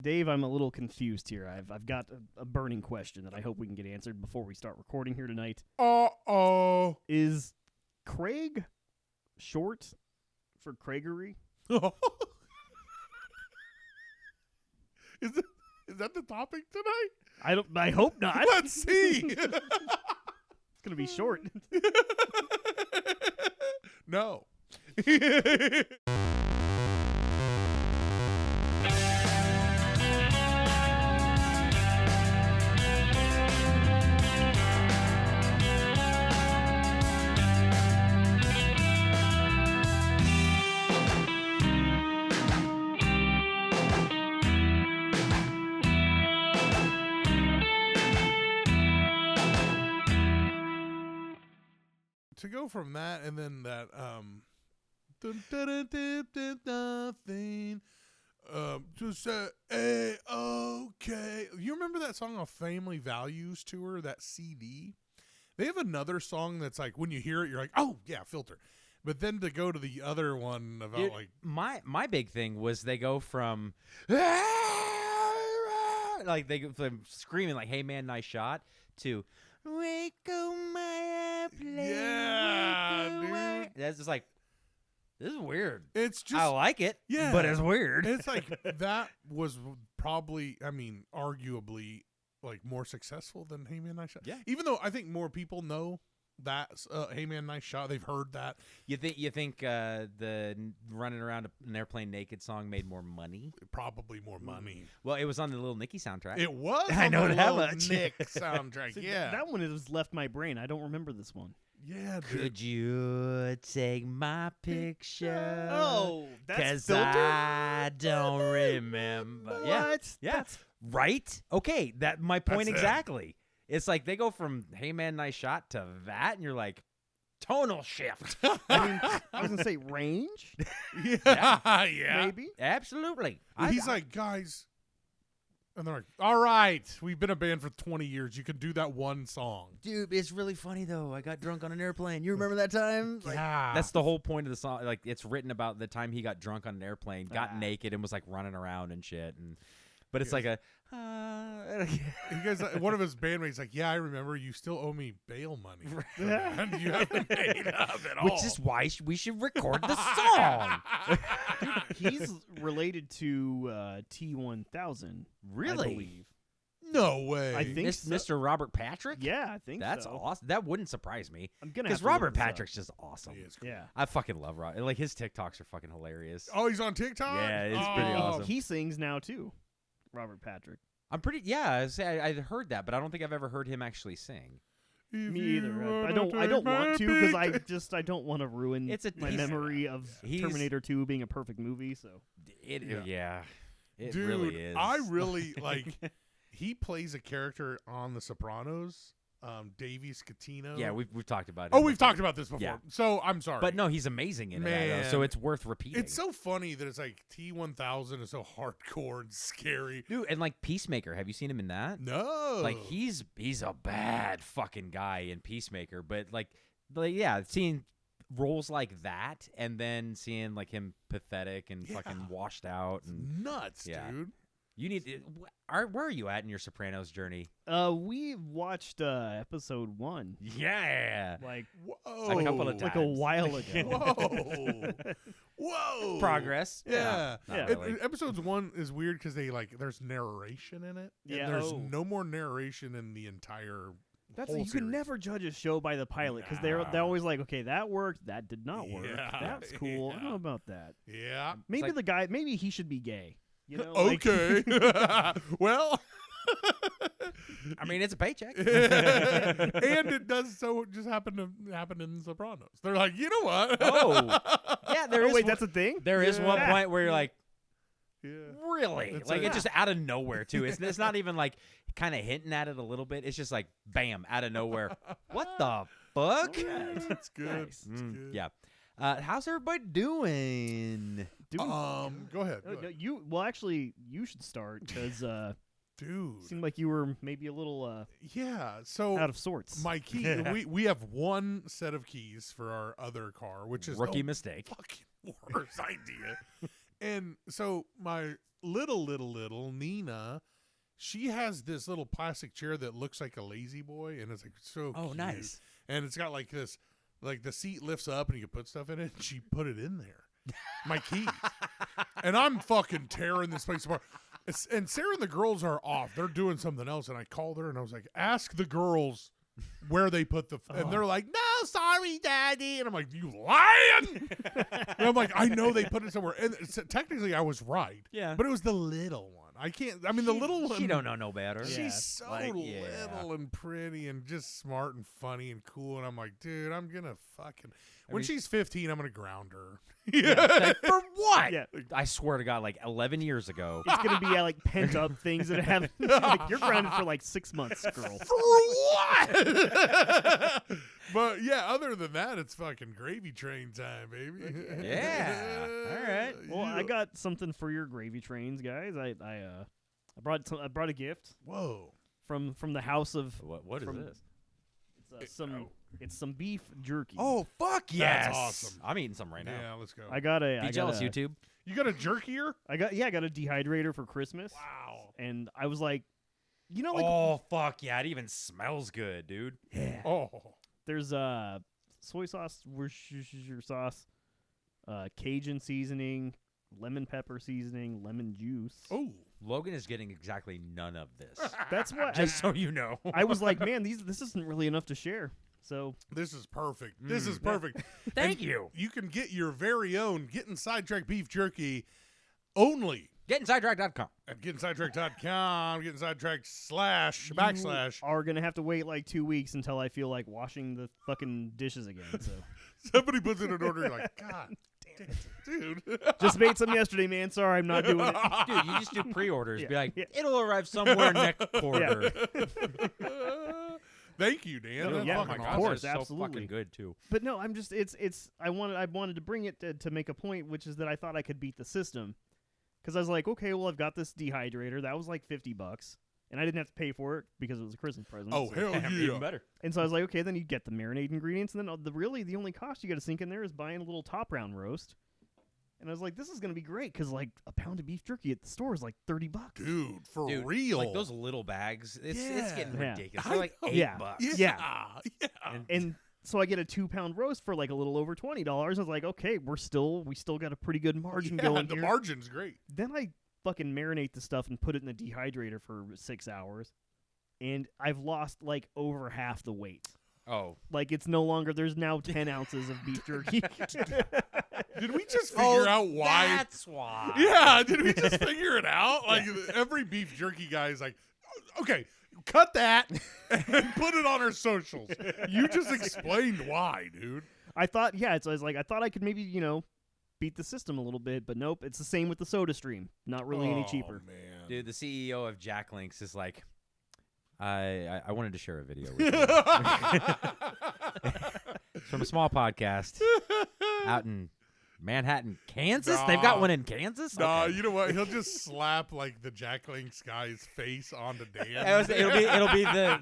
Dave, I'm a little confused here. I've got a burning question that I hope we can get answered before we start recording here tonight. Uh-oh. Is Craig short for Craigery? Is that the topic tonight? I hope not. Let's see. It's gonna be short. No. To go from that and then that nothing to say okay. You remember that song on Family Values Tour, that CD? They have another song that's like when you hear it you're like, "Oh, yeah, Filter." But then to go to the other one about like my big thing was they go from like they go from screaming like "Hey man, nice shot" to "Waco my airplane." Yeah, dude. That's just like, this is weird. It's just I like it, yeah, but it's weird. It's like that was probably, I mean, arguably like more successful than "Hey Man, Nice Shot." Yeah. Even though I think more people know that "Hey Man, Nice Shot," they've heard that. You think the running around an airplane naked song made more money? Probably more money. Well, it was on the Little Nicky soundtrack. It was. I on know the that Lil much. Nick soundtrack. See, Yeah. that one has left my brain. I don't remember this one. Yeah, dude. Could you take my picture? Oh, that's 'Cause Filter? I don't remember. Yeah. What? Yeah. That's- Right? Okay, that my point That's it. exactly. It's like they go from "Hey man, nice shot" to that, and you're like, tonal shift. I mean, I was gonna say range, Yeah. maybe. Absolutely. He's like, "Guys," and they're like, "All right, we've been a band for 20 years. You can do that one song." dude, it's really funny though. I got drunk on an airplane. You remember that time? Like, Yeah. that's the whole point of the song. Like, it's written about the time he got drunk on an airplane, got naked, and was like running around and shit. But it's like a. You guys, one of his bandmates, like, "Yeah, I remember. You still owe me bail money, and you haven't made up at all." Which is why we should record the song. He's related to T-1000. Really? I believe. No way. I think so. Mr. Robert Patrick? Yeah, I think That's so. awesome. That wouldn't surprise me. I'm gonna Because have to look Robert this up. Patrick's just awesome. He is cool. Yeah. I fucking love Robert. Like, his TikToks are fucking hilarious. Oh, he's on TikTok. Yeah, it's pretty awesome. He sings now too, Robert Patrick. I'm pretty. Yeah, I heard that, but I don't think I've ever heard him actually sing. If Me you either. I wanna don't take my want to because picture- I don't want to ruin my he's- memory of he's- Terminator 2 being a perfect movie. So Yeah. It Dude, really is. I really like. He plays a character on The Sopranos, Davey Scatino. Yeah, we've talked about it. Oh, we've talked about this before. Yeah. So I'm sorry, But no, he's amazing in it, Man. though, so it's worth repeating. it's so funny that it's like T-1000 is so hardcore and scary. Dude, and like Peacemaker, have you seen him in that? No, Like he's a bad fucking guy in Peacemaker, but like yeah, seeing roles like that and then seeing like him pathetic and fucking washed out and nuts, Yeah. dude. you need where are you at in your Sopranos journey? we watched episode 1 Yeah. like Whoa, A couple of like a times. while ago. Whoa, Progress. Yeah, Not Yeah. really. Episodes 1 is weird because they like there's narration in it. And Yeah. there's Oh. no more narration in the entire. That's whole you can series. never judge a show by the pilot because they're always like, okay, that worked, that did not work. Yeah. That's cool. I don't Yeah. know about that. Yeah. Maybe like- maybe he should be gay. You know, like- Okay. Well. I mean, it's a paycheck. And it does so just happen in Sopranos. They're like, you know what? Oh. Yeah, there is Oh wait, one- that's a thing. there is one Yeah. point where you're like, Yeah. really? It's Like a- it's just out of nowhere too. It's not even like kind of hinting at it a little bit. It's just like bam, out of nowhere. What the fuck? It's good. Nice. It's good. Yeah. How's everybody doing? Dude, Go ahead. no, you should start because Dude. seemed like you were maybe a little Yeah. So out of sorts. my key, we have one set of keys for our other car, which is Rookie the mistake. fucking worst idea. And so my little Nina, she has this little plastic chair that looks like a lazy boy, and it's like so Oh, cute. nice. And it's got like this, like the seat lifts up and you can put stuff in it. And she put it in there, my keys, and I'm fucking tearing this place apart. And Sarah and the girls are off; they're doing something else. And I called her and I was like, "Ask the girls where they put the," and they're like, "No, sorry, Daddy." And I'm like, "You lying?" And I'm like, "I know they put it somewhere." And technically, I was right. Yeah. But it was the little one. I can't. I mean, the little one. She don't know no better. She's Yeah. so Like, little and pretty and just smart and funny and cool. And I'm like, dude, I'm gonna fucking. When she's 15, I'm gonna ground her. Like, for what? Yeah. I swear to God, like 11 years ago. It's gonna be like pent up things that have. Like, you're grounded for like 6 months, girl. For what? But yeah, other than that, it's fucking gravy train time, baby. Yeah. All right. Well, I got something for your gravy trains, guys. I brought a gift Whoa. from the house of What is from- this? it's some beef jerky. Oh, fuck yes. That's awesome. I'm eating some right now. Yeah, let's go. I got a. Be I jealous, got a, YouTube. You got a jerkier? I got a dehydrator for Christmas. Wow. And I was like, you know, like Oh, fuck yeah. It even smells good, dude. yeah. Oh. There's soy sauce, Worcestershire sauce, Cajun seasoning, lemon pepper seasoning, lemon juice. Oh. Logan is getting exactly none of this. That's what Just so you know. I was like, man, this isn't really enough to share. So This is perfect. This is perfect. Thank And you. You can get your very own Gettin Sidetracked beef jerky only GettinSidetracked.com. at gettinsidetracked.com, gettinsidetracked / are gonna have to wait like 2 weeks until I feel like washing the fucking dishes again. So Somebody puts in an order, you're like, God damn it, dude. just made some yesterday, man. Sorry, I'm not doing it. Dude, you just do pre-orders. Yeah, Be like, yeah. it'll arrive somewhere next quarter. Thank you, Dan. No, That's yeah, Oh my fucking God, of awesome. course, that's so absolutely. fucking good too. But no, I'm just it's I wanted to bring it to make a point, which is that I thought I could beat the system, because I was like, okay, well, I've got this dehydrator that was like $50, and I didn't have to pay for it because it was a Christmas present. Oh, so- hell yeah. Even better. And so I was like, okay, then you get the marinade ingredients, and then the only cost you got to sink in there is buying a little top round roast. And I was like, this is gonna be great because like a pound of beef jerky at the store is like $30. Dude, for Dude, real. Like those little bags, it's getting Yeah. ridiculous. I They're like know. $8. Yeah. Yeah. And so I get a 2-pound roast for like a little over $20. I was like, okay, we still got a pretty good margin going the here. margin's great. Then I fucking marinate the stuff and put it in the dehydrator for 6 hours, and I've lost like over half the weight. Oh. Like it's no longer. There's now 10 ounces of beef jerky. Did we just figure out why? That's why. Yeah, did we just figure it out? Like every beef jerky guy is like, okay, cut that and put it on our socials. You just explained why, dude. I thought, I was like, I thought I could maybe beat the system a little bit, but nope. It's the same with the Soda Stream. Not really any cheaper. Man. Dude, the CEO of Jack Links is like, I wanted to share a video with you. It's from a small podcast out in Manhattan, Kansas. They've got Nah. one in Kansas. Nah, Okay. you know what? He'll just slap like the Jack Link's guy's face onto Dan. It'll be the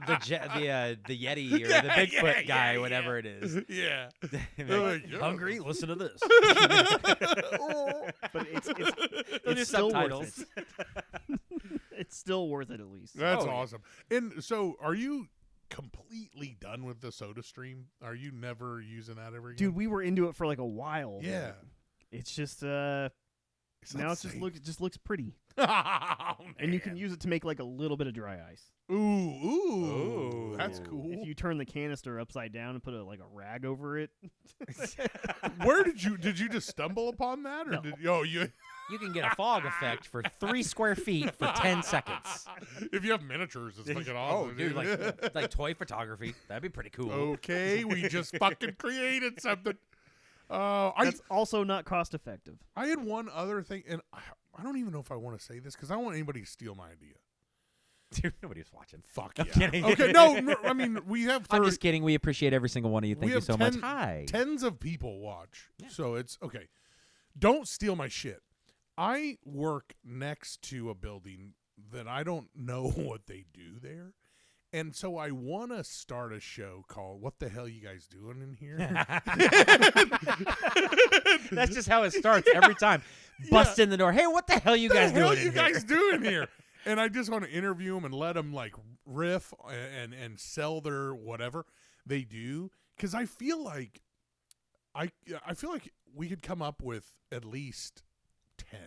Yeti or the Bigfoot guy, yeah. whatever it is. Yeah. Like, Yeah. hungry? Listen to this. But it's do still subtitles. worth it. It's still worth it at least. That's Oh, yeah. awesome. And so, are you completely done with the Soda Stream? Are you never using that ever again? Dude, we were into it for like a while. Yeah. It's just It's now not it safe. just looks pretty, Oh, and you can man. use it to make like a little bit of dry ice. Ooh, that's cool. If you turn the canister upside down and put a rag over it, Where did you just stumble upon that, or No. did you? You can get a fog effect for 3 square feet for 10 seconds. If you have miniatures, it's fucking awesome. Oh, dude, like toy photography. That'd be pretty cool. Okay, we just fucking created something. I that's also not cost effective. had one other thing, and I don't even know if I want to say this because I don't want anybody to steal my idea. Dude, nobody's watching. Fuck I'm yeah. kidding. Okay, no, I mean we have. I'm just kidding. We appreciate every single one of you. Thank we you have so much. Hi. Tens of people watch, Yeah. so it's okay. Don't steal my shit. I work next to a building that I don't know what they do there, And so I want to start a show called "What the Hell You Guys Doing in Here?" That's just how it starts every time. Bust in the door. Hey, what the hell you guys doing? What the hell you in here? guys doing here? And I just want to interview them and let them like riff and sell their whatever they do, because I feel like I feel like we could come up with at least 10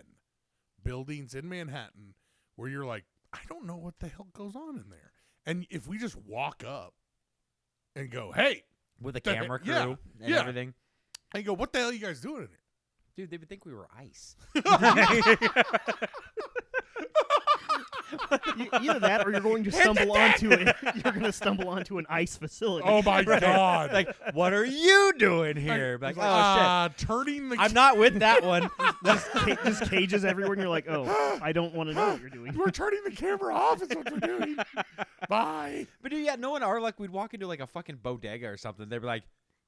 buildings in Manhattan where you're like, I don't know what the hell goes on in there. And if we just walk up and go, hey, With a camera crew yeah, and yeah. everything. and go, what the hell are you guys doing in here? Dude, they would think we were ice. Either that, or you're going to stumble onto it. You're going to stumble onto an ice facility. Oh my God. Like, what are you doing here? Like, oh, shit. Turning the I'm not with that one. Just cages everywhere, and you're like, oh, I don't want to know what you're doing. We're turning the camera off is what we're doing. Bye. But dude, yeah, no one are like, we'd walk into like a fucking bodega or something. They'd be like,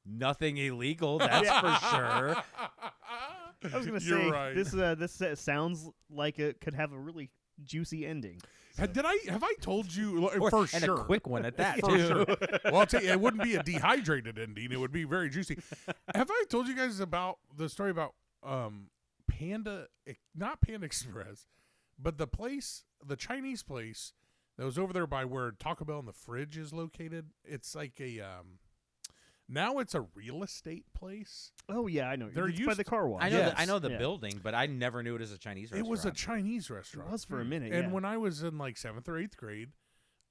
nothing illegal, that's for sure. I was going to You're say, right. this sounds like it could have a really juicy ending. So. Have I told you And sure? a quick one at that, For too. sure. Well, I'll tell you, it wouldn't be a dehydrated ending. It would be very juicy. Have I told you guys about the story about Panda, not Panda Express, but the Chinese place that was over there by where Taco Bell and the fridge is located? It's like now it's a real estate place. Oh yeah, I know. They're It's by used the car wash. I know the Yeah. building, but I never knew it as a Chinese restaurant. It was a Chinese restaurant. It was for a minute. And yeah. when I was in like 7th or 8th grade,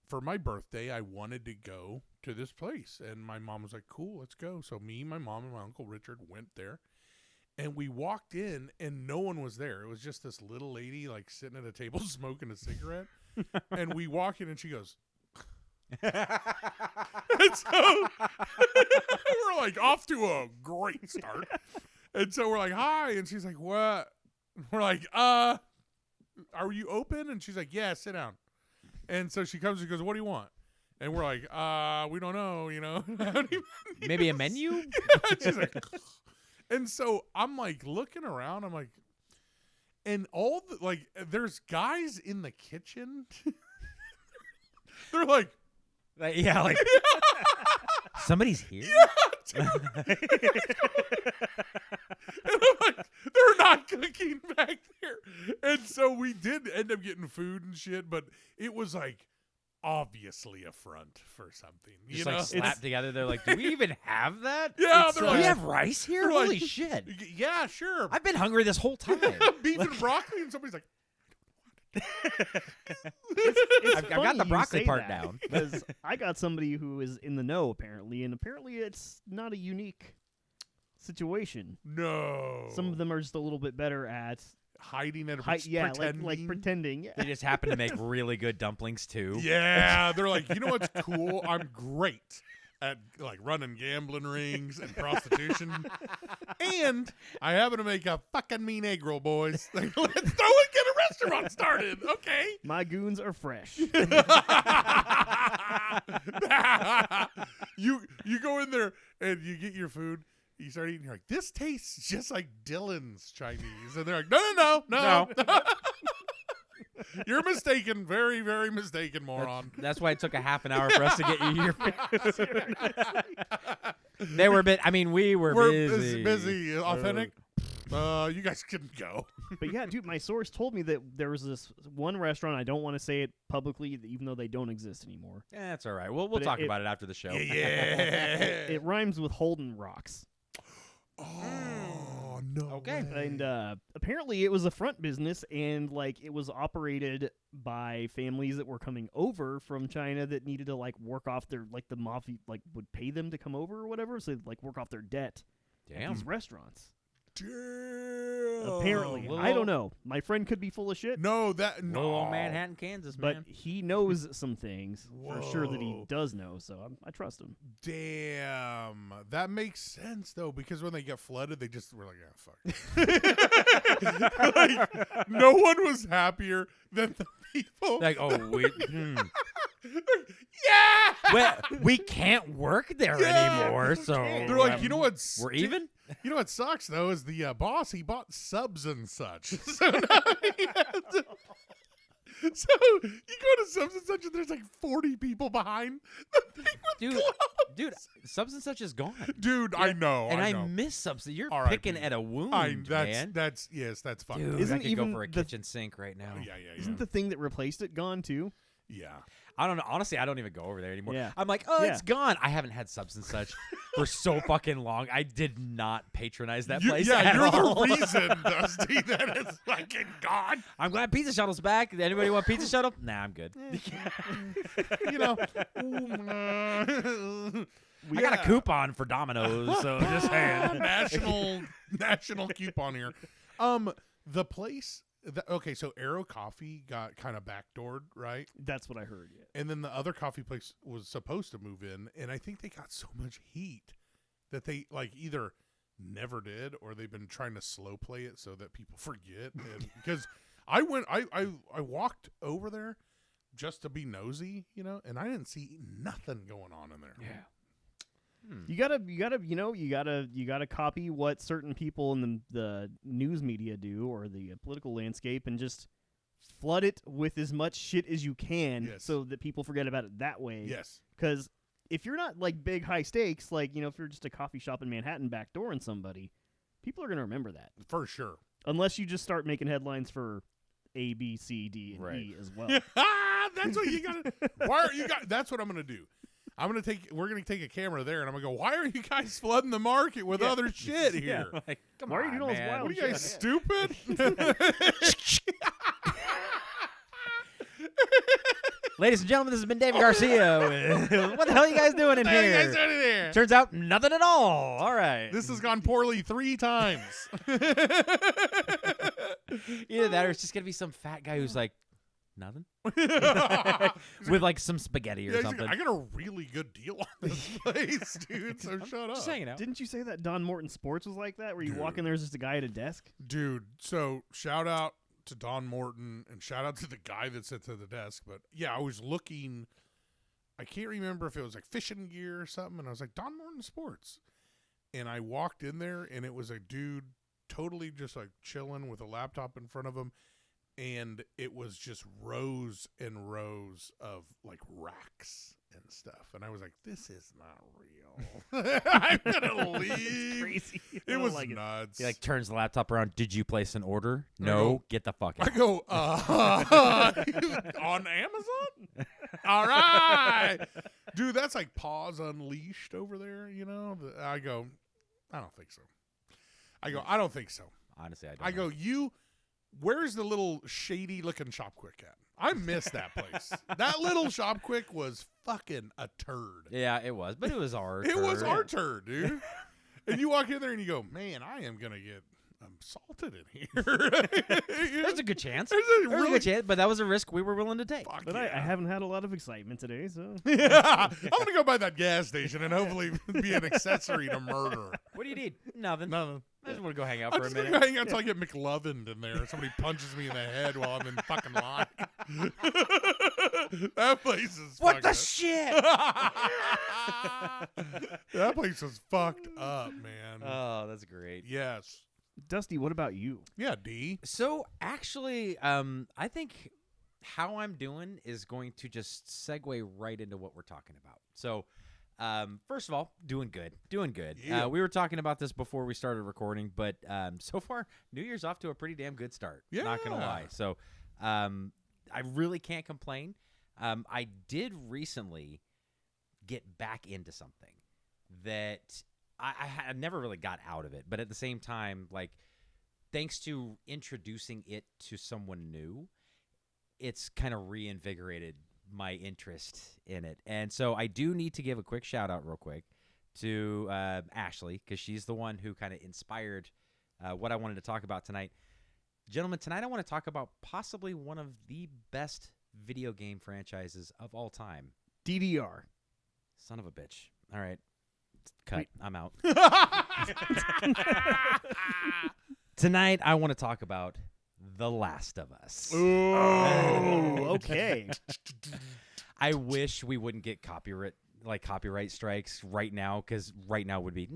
for my birthday, I wanted to go to this place. And my mom was like, cool, let's go. So me, my mom, and my Uncle Richard went there. And we walked in, and no one was there. It was just this little lady like sitting at a table smoking a cigarette. And we walk in, and she goes, and so we're like off to a great start. And so we're like, hi. And she's like, what? We're like, are you open? And she's like, yeah, sit down. And so she comes and goes, what do you want? And we're like, we don't know, you know. Maybe a menu? Yeah, and she's like, and so I'm like looking around. I'm like, and all the, like, there's guys in the kitchen. They're like, yeah, like somebody's here. and I'm like, they're not cooking back there. And so we did end up getting food and shit, but it was like obviously a front for something. Just you like know? slapped together. They're like, do we even have that? Yeah, It's, they're Do we like, have rice here? they're like- Holy shit. yeah, sure. I've been hungry this whole time. Beef and broccoli, and somebody's like, I've got the broccoli part down. because I got somebody who is in the know apparently, and apparently it's not a unique situation. no. Some of them are just a little bit better at hiding and pretending. Like pretending. They just happen to make really good dumplings too. Yeah, they're like, you know what's cool? I'm great at like running gambling rings and prostitution, and I happen to make a fucking mean egg roll, boys. Like, let's throw it, get a restaurant started, okay? My goons are fresh. You go in there and you get your food. You start eating. You're like, this tastes just like Dylan's Chinese, and they're like, no. You're mistaken, very, very mistaken, moron. That's why it took a half an hour for us to get you your food. They were we were We're busy. busy, authentic. You guys can go. But yeah, dude, my source told me that there was this one restaurant. I don't want to say it publicly, even though they don't exist anymore. Yeah, that's all right. We'll But talk about it after the show. Yeah. It rhymes with Holden Rocks. Oh no. Okay. way. And apparently it was a front business, and like it was operated by families that were coming over from China that needed to like work off their, like the mafia like would pay them to come over or whatever, so they'd like work off their debt at Damn. these restaurants. Damn. Apparently, little- I don't know. My friend could be full of shit, No, Little old Manhattan, Kansas, but man. he knows some things for sure that he Whoa. does know. So I trust him. Damn, that makes sense though, because when they get flooded, they just were like, "Yeah, fuck." Like, no one was happier than the people. Like, yeah, well, we can't work there Yeah. anymore, so they're like, you know what's we're even. You know what sucks though is the boss. He bought subs and such. So now he has to- So you go to Subs and Such and there's like 40 people behind the thing with gloves. Dude, Subs and Such is gone. Dude, I know. And I know. miss Subs. You're R.I.P. picking at a wound, man. That's fine. Dude, Isn't I could even go for a the- kitchen sink right now. Yeah. Isn't the thing that replaced it gone too? Yeah. I don't know. Honestly, I don't even go over there anymore. Yeah. I'm like, oh, Yeah. it's gone. I haven't had Subs and Such for so fucking long. I did not patronize that place. at you're all. the reason, Dusty, that it's fucking gone. I'm glad Pizza Shuttle's back. Anybody want Pizza Shuttle? Nah, I'm good. You know. I got a coupon for Domino's, so just saying. national coupon here. The place. Okay, so Arrow Coffee got kind of backdoored, right? That's what I heard. Yeah. And then the other coffee place was supposed to move in, and I think they got so much heat that they like either never did or they've been trying to slow play it so that people forget. And because I walked over there just to be nosy, you know, and I didn't see nothing going on in there. Yeah. You gotta copy what certain people in the news media do or the political landscape and just flood it with as much shit as you can so that people forget about it that way. Yes. Because if you're not like big high stakes, like, you know, if you're just a coffee shop in Manhattan backdooring somebody, people are gonna remember that. For sure. Unless you just start making headlines for A, B, C, D, and E as well. That's what you gotta. That's what I'm gonna do. We're gonna take a camera there, and I'm gonna go. Why are you guys flooding the market with other shit here? Like, come Why on, are you doing all this man. wild What are you guys shit? stupid? Ladies and gentlemen, this has been David Garcia. What the hell are you guys doing in What are you here? guys doing in here? Turns out nothing at all. All right. This has gone poorly 3 times. Either that or it's just going to be some fat guy who's like, nothing? With like some spaghetti or Yeah, something. I got a really good deal on this place, dude. So shut up. Just hanging out. Didn't you say that Don Morton Sports was like that, where you walk Dude. in there's just a guy at a desk? Dude, so shout out to Don Morton and shout out to the guy that sits at the desk. But yeah, I was looking. I can't remember if it was like fishing gear or something. And I was like, Don Morton Sports. And I walked in there and it was a dude totally just like chilling with a laptop in front of him. And it was just rows and rows of like racks and stuff. And I was like, this is not real. I'm going to leave. Crazy. I It don't was like nuts. He like turns the laptop around. Did you place an order? I No. go- Get the fuck I out. go, on Amazon? All right. Dude, that's like Paws Unleashed over there, you know? I go, I don't think so. I don't think so. Honestly, I don't I know. go, where's the little shady looking Shop Quick at? I miss that place. That little Shop Quick was fucking a turd. Yeah, it was. But it was our It was turn. our turd, dude. And you walk in there and you go, man, I am going to get salted in here. There's a good chance. There's a There's a really good chance, but that was a risk we were willing to take. fuck But yeah. I haven't had a lot of excitement today, so. I'm going to go by that gas station and hopefully be an accessory to murder. What do you need? Nothing. Nothing. I just want to go hang out I'm for a just going minute. to hang out until I get McLovined in there. Somebody punches me in the head while I'm in fucking line. That place is What the fucking- shit? That place was fucked up, man. Oh, that's great. Yes. Dusty, what about you? Yeah, D. So actually, I think how I'm doing is going to just segue right into what we're talking about. So, first of all, doing good. Yeah. We were talking about this before we started recording, but so far, New Year's off to a pretty damn good start. Not gonna Yeah. lie. So, I really can't complain. I did recently get back into something that I never really got out of it, but at the same time, like, thanks to introducing it to someone new, it's kind of reinvigorated my interest in it. And so I do need to give a quick shout out real quick to Ashley, because she's the one who kind of inspired what I wanted to talk about tonight. Gentlemen, tonight I want to talk about possibly one of the best video game franchises of all time. DDR. Son of a bitch. All right. Cut. Wait. I'm out. Tonight, I want to talk about The Last of Us. Oh, okay. I wish we wouldn't get copyright strikes right now, because right now would be.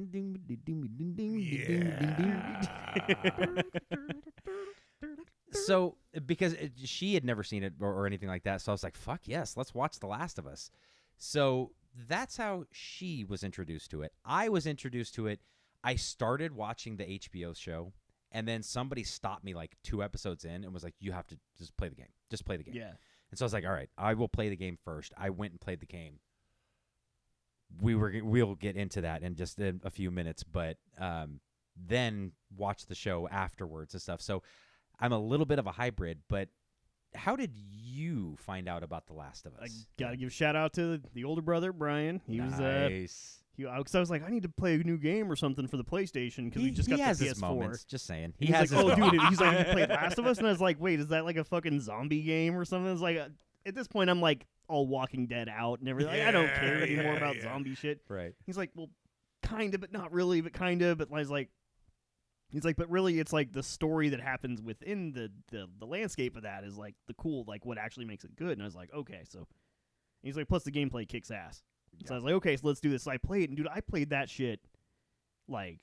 So because she had never seen it or anything like that, so I was like, "Fuck yes, let's watch The Last of Us." So that's how she was introduced to it. I was introduced to it. I started watching the HBO show, and then somebody stopped me like 2 episodes in and was like, "You have to just play the game. Just play the game." Yeah. And so I was like, "All right, I will play the game first." I went and played the game. We'll get into that in just a few minutes, but then watch the show afterwards and stuff. So I'm a little bit of a hybrid, but how did you find out about The Last of Us? I gotta give a shout out to the older brother Brian. He was nice. because I was like, I need to play a new game or something for the PlayStation because we just got has the his PS4. moments. Just saying, He's has like, his oh, dude, moments. he's like, you played Last of Us, and I was like, wait, is that like a fucking zombie game or something? It's like, at this point, I'm like all Walking Dead out and everything. Like, I don't care anymore about zombie shit. Right. He's like, well, kind of, but not really, but kind of. But he's like, but really, it's like the story that happens within the landscape of that is like the cool, like what actually makes it good. And I was like, okay, so he's like, plus the gameplay kicks ass. So I was like, okay, so let's do this. So I played, and dude, I played that shit like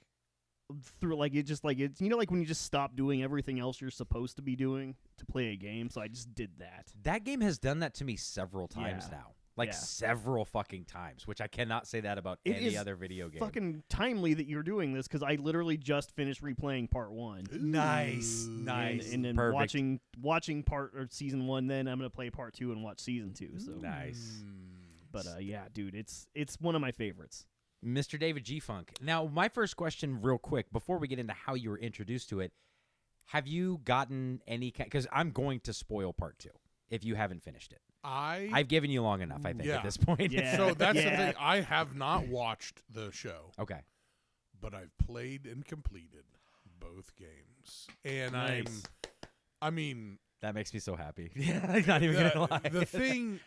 through like it just like it's like when you just stop doing everything else you're supposed to be doing to play a game. So I just did that. That game has done that to me several times Yeah. now. Like several fucking times, which I cannot say that about It any is other video game. Fucking timely that you're doing this because I literally just finished replaying part 1. Nice. And then Perfect. watching part or season 1. Then I'm gonna play part 2 and watch season 2. So Nice. But yeah, dude, it's one of my favorites. Mr. David G. Funk. Now, my first question, real quick, before we get into how you were introduced to it, have you gotten any? Because I'm going to spoil part 2 if you haven't finished it. I've given you long enough, I think, at this point. Yeah. So that's the thing. I have not watched the show. Okay. But I've played and completed both games. And Nice. I mean, That makes me so happy. Yeah, I'm not even gonna lie. the thing,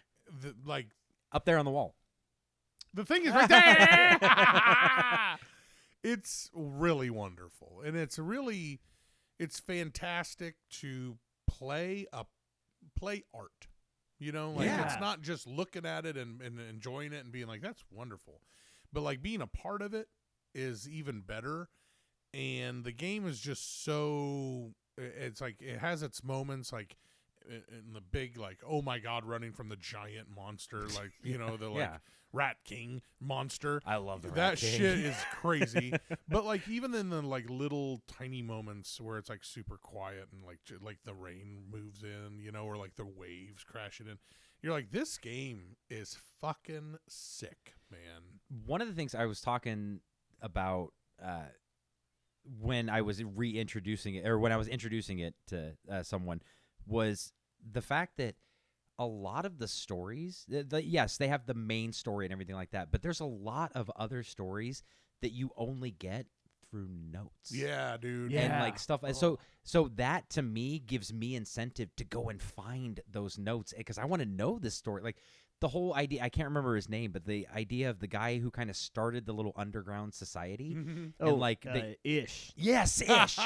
like, up there on the wall. the thing is right there. It's really wonderful, and it's fantastic to play art. You know, like Yeah. it's not just looking at it and enjoying it and being like, that's wonderful, but like being a part of it is even better. And the game is just so, it's like it has its moments, like in the big, like, oh my god, running from the giant monster, like the like Rat King monster. I love the that Rat King. shit is crazy. But like even in the like little tiny moments where it's like super quiet and like the rain moves in, or like the waves crashing in, you're like, this game is fucking sick, man. One of the things I was talking about when I was reintroducing it, or when I was introducing it to someone, was the fact that a lot of the stories, yes, they have the main story and everything like that, but there's a lot of other stories that you only get through notes. Yeah, dude. Yeah. And like stuff. So that to me gives me incentive to go and find those notes because I want to know this story. Like the whole idea, I can't remember his name, but the idea of the guy who kind of started the little underground society. And like Ish. Yes, Ish.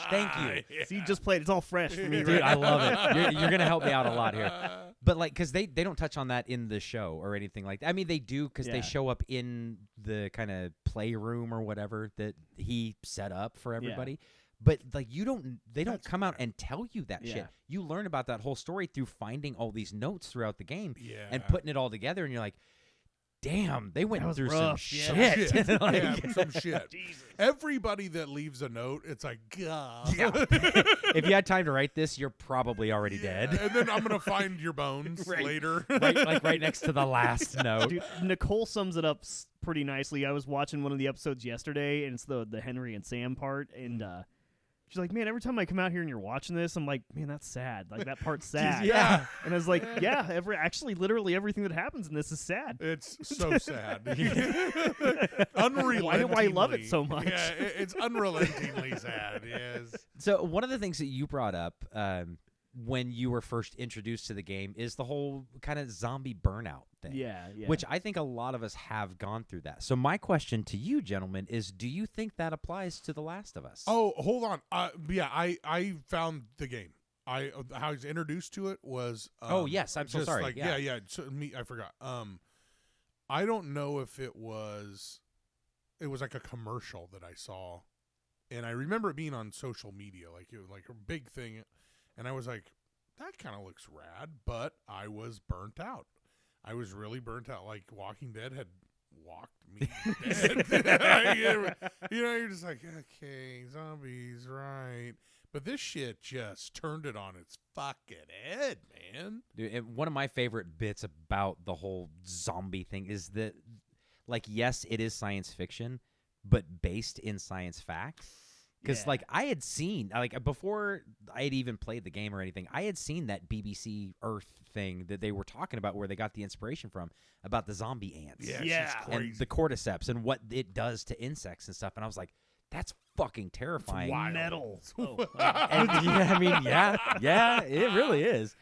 Thank you. Yeah. See, you just played. It's all fresh for me. Dude, Right? I love it. You're going to help me out a lot here. But like, because they don't touch on that in the show or anything like that. I mean, they do because they show up in the kind of playroom or whatever that he set up for everybody. But like, they don't come out and tell you that shit. You learn about that whole story through finding all these notes throughout the game and putting it all together. And you're like, damn, they went through rough. some Yeah. shit. Like, Yeah, some shit. Jesus. Everybody that leaves a note, it's like, God. Yeah. If you had time to write this, you're probably already dead. And then I'm gonna find your bones Right. later. right next to the last note. Dude, Nicole sums it up pretty nicely. I was watching one of the episodes yesterday, and it's the Henry and Sam part, and she's like, man, every time I come out here and you're watching this, I'm like, man, that's sad. Like, that part's sad. Yeah. And I was like, yeah, actually, literally everything that happens in this is sad. It's so sad. Unrelentingly. Why do I love it so much? Yeah, it's unrelentingly sad. Yes. So one of the things that you brought up when you were first introduced to the game is the whole kind of zombie burnout thing. Yeah. Which I think a lot of us have gone through that. So my question to you, gentlemen, is do you think that applies to The Last of Us? Oh, hold on. I found the game. How I was introduced to it was. Oh, yes, I'm so just sorry. Like, Yeah. So, I forgot. I don't know if it was like a commercial that I saw, and I remember it being on social media, like it was like a big thing, And I was like, that kind of looks rad, but I was burnt out. I was really burnt out. Like Walking Dead had walked me dead. You're just like, okay, zombies, right. But this shit just turned it on its fucking head, man. Dude, and one of my favorite bits about the whole zombie thing is that, like, yes, it is science fiction, but based in science fact. Because, like, I had seen, like, before I had even played the game or anything, I had seen that BBC Earth thing that they were talking about where they got the inspiration from about the zombie ants. Yeah. And the cordyceps and what it does to insects and stuff. And I was like, that's fucking terrifying. Wild. Metal. And, yeah, I mean, yeah, it really is.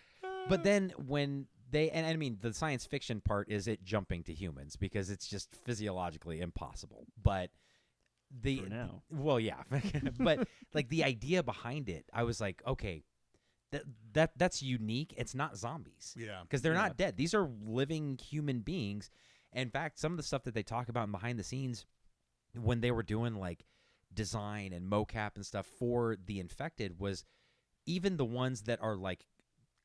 But then when and I mean, the science fiction part is it jumping to humans because it's just physiologically impossible. But For now. well, yeah, but like the idea behind it, I was like, okay, that's unique. It's not zombies, Yeah. because they're not dead. These are living human beings. In fact, some of the stuff that they talk about in behind the scenes when they were doing like design and mocap and stuff for the infected was even the ones that are like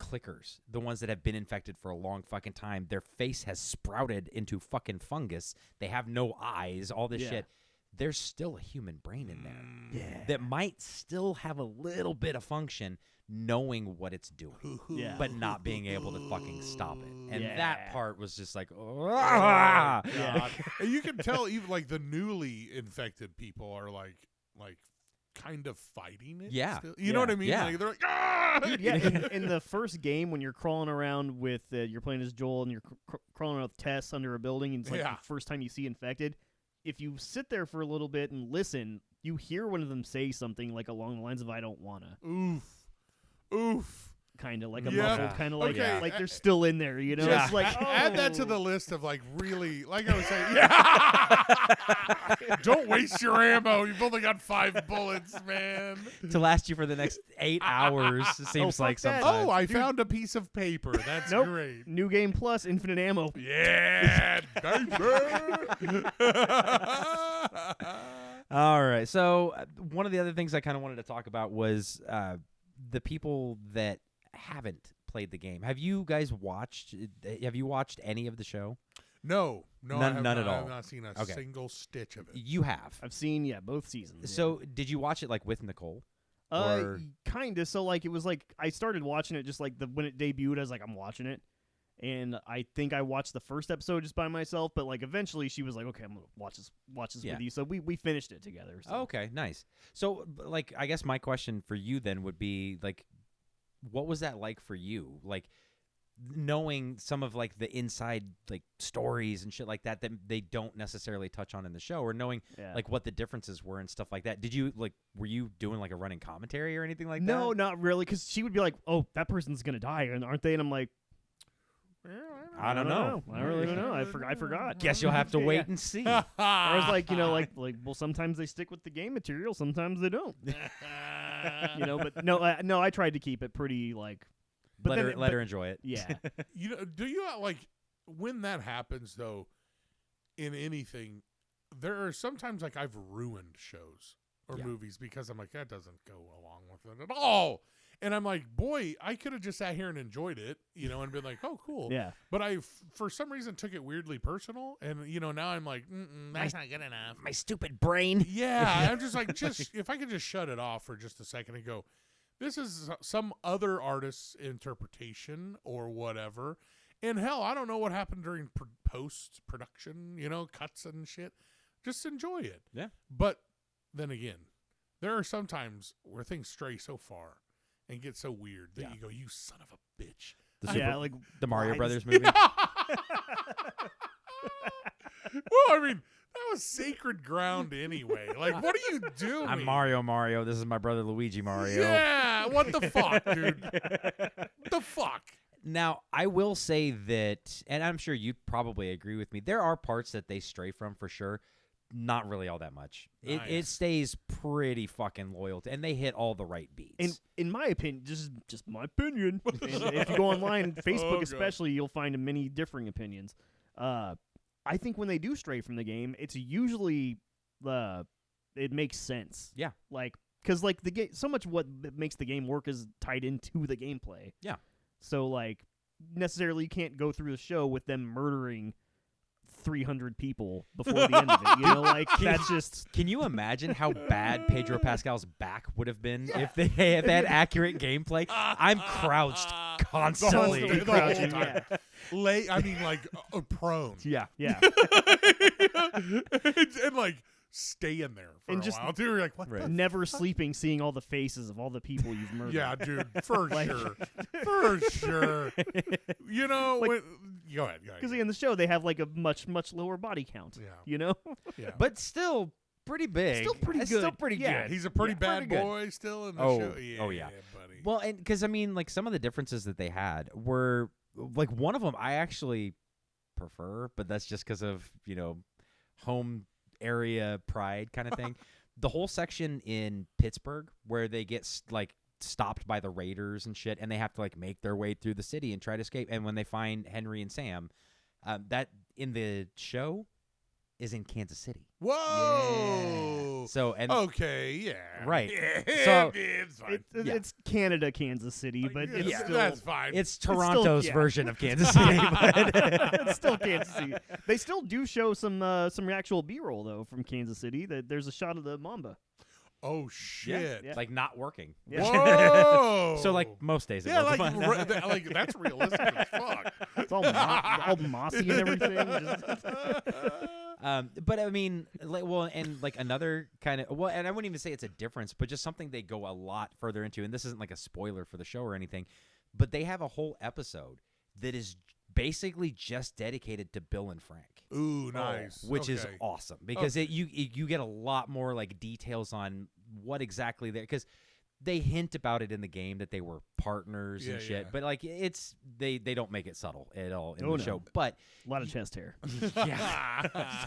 clickers, the ones that have been infected for a long fucking time, their face has sprouted into fucking fungus. They have no eyes, all this shit. There's still a human brain in there that might still have a little bit of function knowing what it's doing, but not being able to fucking stop it. And that part was just like, God. And you can tell even like the newly infected people are like kind of fighting it. Yeah. Still. You know what I mean? Yeah. Like, they're like, ah! Dude, yeah, in the first game when you're crawling around with, you're playing as Joel and you're crawling around with Tess under a building, and it's like the first time you see infected. If you sit there for a little bit and listen, you hear one of them say something like along the lines of "I don't wanna." Oof. Kind of like a muffled, kind of like Okay. like they're still in there, you know. Yeah. It's like Add that to the list of like really, like I was saying, don't waste your ammo. You've only got 5 bullets, man. to last you for the next 8 hours. It seems like fuck that. sometimes. Oh, I found a piece of paper. That's Nope. great. New game plus infinite ammo. Yeah, baby. All right. So one of the other things I kind of wanted to talk about was the people that haven't played the game. Have you guys watched? Have you watched any of the show? No, None I have at not, all. I have not seen a single stitch of it. You have. I've seen both seasons. So did you watch it like with Nicole? Or- Kind of. So like it was like I started watching it just like when it debuted. I was like, I'm watching it, and I think I watched the first episode just by myself. But like eventually she was like, okay, I'm gonna watch this with you. So we finished it together. So. Okay, nice. So like I guess my question for you then would be like, what was that like for you? Like knowing some of like the inside like stories and shit like that they don't necessarily touch on in the show, or knowing like what the differences were and stuff like that. Did you were you doing like a running commentary or anything like that? No, not really, because she would be like, oh, that person's gonna die, aren't they? And I'm like, I don't know. I really don't know. I forgot. Guess you'll have to wait and see. I was like, like well, sometimes they stick with the game material, sometimes they don't. But no, I tried to keep it pretty like. But let her enjoy it. Yeah. Do you like when that happens though? In anything, there are sometimes like I've ruined shows or movies because I'm like, that doesn't go along with it at all. And I'm like, boy, I could have just sat here and enjoyed it, and been like, oh, cool. Yeah. But I, for some reason, took it weirdly personal. And, now I'm like, that's not good enough. My stupid brain. Yeah. I'm just like, if I could just shut it off for just a second and go, this is some other artist's interpretation or whatever. And hell, I don't know what happened during post-production, cuts and shit. Just enjoy it. Yeah. But then again, there are some times where things stray so far and get so weird that you go, you son of a bitch. Like the Mario Brothers movie. Well, I mean, that was sacred ground anyway. Like, what are you doing? I'm Mario. This is my brother Luigi Mario. Yeah, what the fuck, dude? What the fuck? Now, I will say that, and I'm sure you'd probably agree with me, there are parts that they stray from for sure. Not really all that much. Nice. It stays pretty fucking loyal to, and they hit all the right beats. in my opinion, just my opinion. And if you go online, Facebook especially, you'll find many differing opinions. I think when they do stray from the game, it's usually it makes sense. Yeah. Like, because like the game, so much what makes the game work is tied into the gameplay. Yeah. So like necessarily you can't go through the show with them murdering 300 people before the end of it. You know, like that's just. Can you imagine how bad Pedro Pascal's back would have been if they had accurate gameplay? I'm crouched constantly. The whole crouching, time. I mean, like prone. Yeah. And like staying there for And a just while too. You're like, what? Right. The Never sleeping, seeing all the faces of all the people you've murdered. Yeah, dude, for Like- sure. You know, Like- go ahead. Because in the show they have like a much lower body count. Yeah. You know. Yeah. But still pretty big. Still pretty Still good. pretty Yeah. good. He's a pretty Yeah, bad pretty good. boy still in the Oh, show. oh, yeah. buddy. Well, and because I mean, like some of the differences that they had were like one of them I actually prefer, but that's just because of home area pride kind of thing. The whole section in Pittsburgh where they get stopped by the raiders and shit, and they have to like make their way through the city and try to escape. And when they find Henry and Sam, that in the show is in Kansas City. Whoa. So and Okay, yeah. Right. Yeah, So- it's fine. It's Canada, Kansas City, but it's Yeah, still that's fine. it's still- Toronto's yeah. version of Kansas City. But it's still Kansas City. They still do show some actual B-roll though from Kansas City. That there's a shot of the Mamba. Oh shit. Yeah. like not working. Yeah. Whoa. So like most days it yeah, was. like that's realistic as fuck. It's all mossy and everything. Just- But I mean, and like another kind of and I wouldn't even say it's a difference, but just something they go a lot further into, and this isn't like a spoiler for the show or anything, but they have a whole episode that is basically just dedicated to Bill and Frank. Ooh, nice. Which is Okay. awesome because you get a lot more like details on what exactly because they hint about it in the game that they were partners and Yeah, shit, yeah. but like they don't make it subtle at all in Oh, the no. show. But a lot of chest hair. yeah,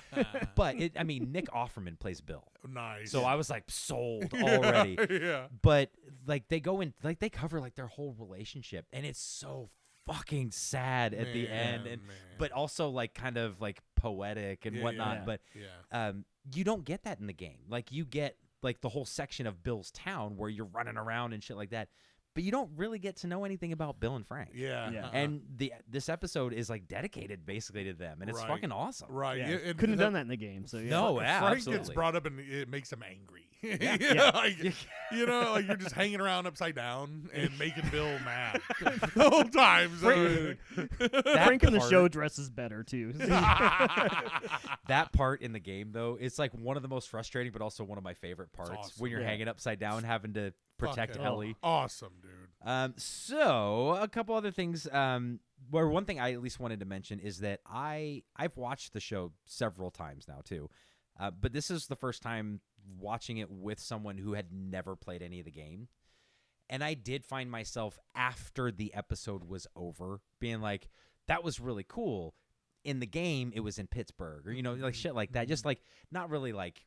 but I mean Nick Offerman plays Bill, Nice. so I was like sold already. Yeah. But like they go in like they cover like their whole relationship, and it's so fucking sad at the end, and but also like kind of like poetic and Yeah, whatnot. yeah. But Yeah. you don't get that in the game. Like you get like the whole section of Bill's town where you're running around and shit like that, but you don't really get to know anything about Bill and Frank. Yeah. Yeah. And this episode is like dedicated basically to them, and it's Right. fucking awesome. Right. Yeah. and Couldn't have done that in the game. So yeah. No, yeah, Frank absolutely. gets brought up and it makes him angry. Yeah. Like, like you're just hanging around upside down and making Bill mad the whole time. So, Frank in the part- show dresses better too. That part in the game, though, it's like one of the most frustrating, but also one of my favorite parts awesome. when you're Yeah. hanging upside down, having to protect Fucking Ellie. Awesome, dude. So a couple other things. Where one thing I at least wanted to mention is that I've watched the show several times now too, but this is the first time watching it with someone who had never played any of the game, and I did find myself after the episode was over being like, "That was really cool." In the game, it was in Pittsburgh, or like shit like that. Just like not really like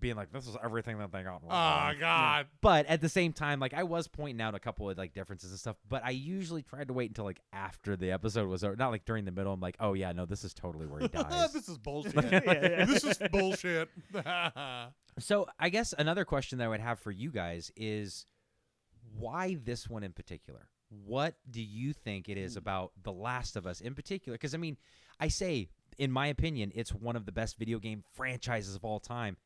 being like, this is everything that they got wrong. Oh God. But at the same time, like I was pointing out a couple of like differences and stuff, but I usually tried to wait until like after the episode was over, not like during the middle. I'm like, oh yeah, no, this is totally where he dies. This is bullshit. Yeah. This is bullshit. So I guess another question that I would have for you guys is why this one in particular? What do you think it is about The Last of Us in particular? Because I mean, I say, in my opinion, it's one of the best video game franchises of all time.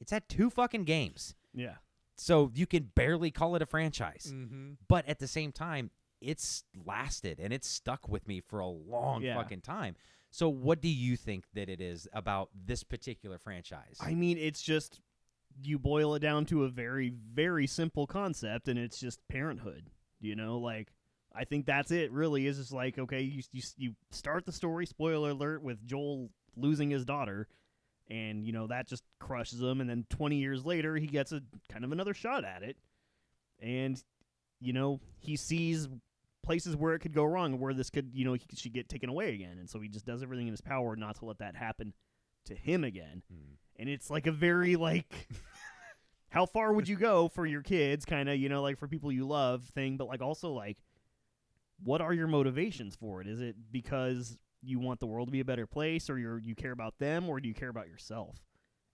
It's had 2 fucking games. Yeah. So you can barely call it a franchise. Mm-hmm. But at the same time, it's lasted and it's stuck with me for a long Yeah. fucking time. So what do you think that it is about this particular franchise? I mean, it's just you boil it down to a very, very simple concept, and it's just parenthood. Like I think that's it. Really, is just like okay, you start the story. Spoiler alert with Joel losing his daughter, and that just crushes him. And then 20 years later, he gets a kind of another shot at it, and he sees places where it could go wrong, where this could he should get taken away again, and so he just does everything in his power not to let that happen to him again. And it's like a very like how far would you go for your kids, kind of like for people you love thing, but like also like what are your motivations for it? Is it because you want the world to be a better place, or you care about them, or do you care about yourself?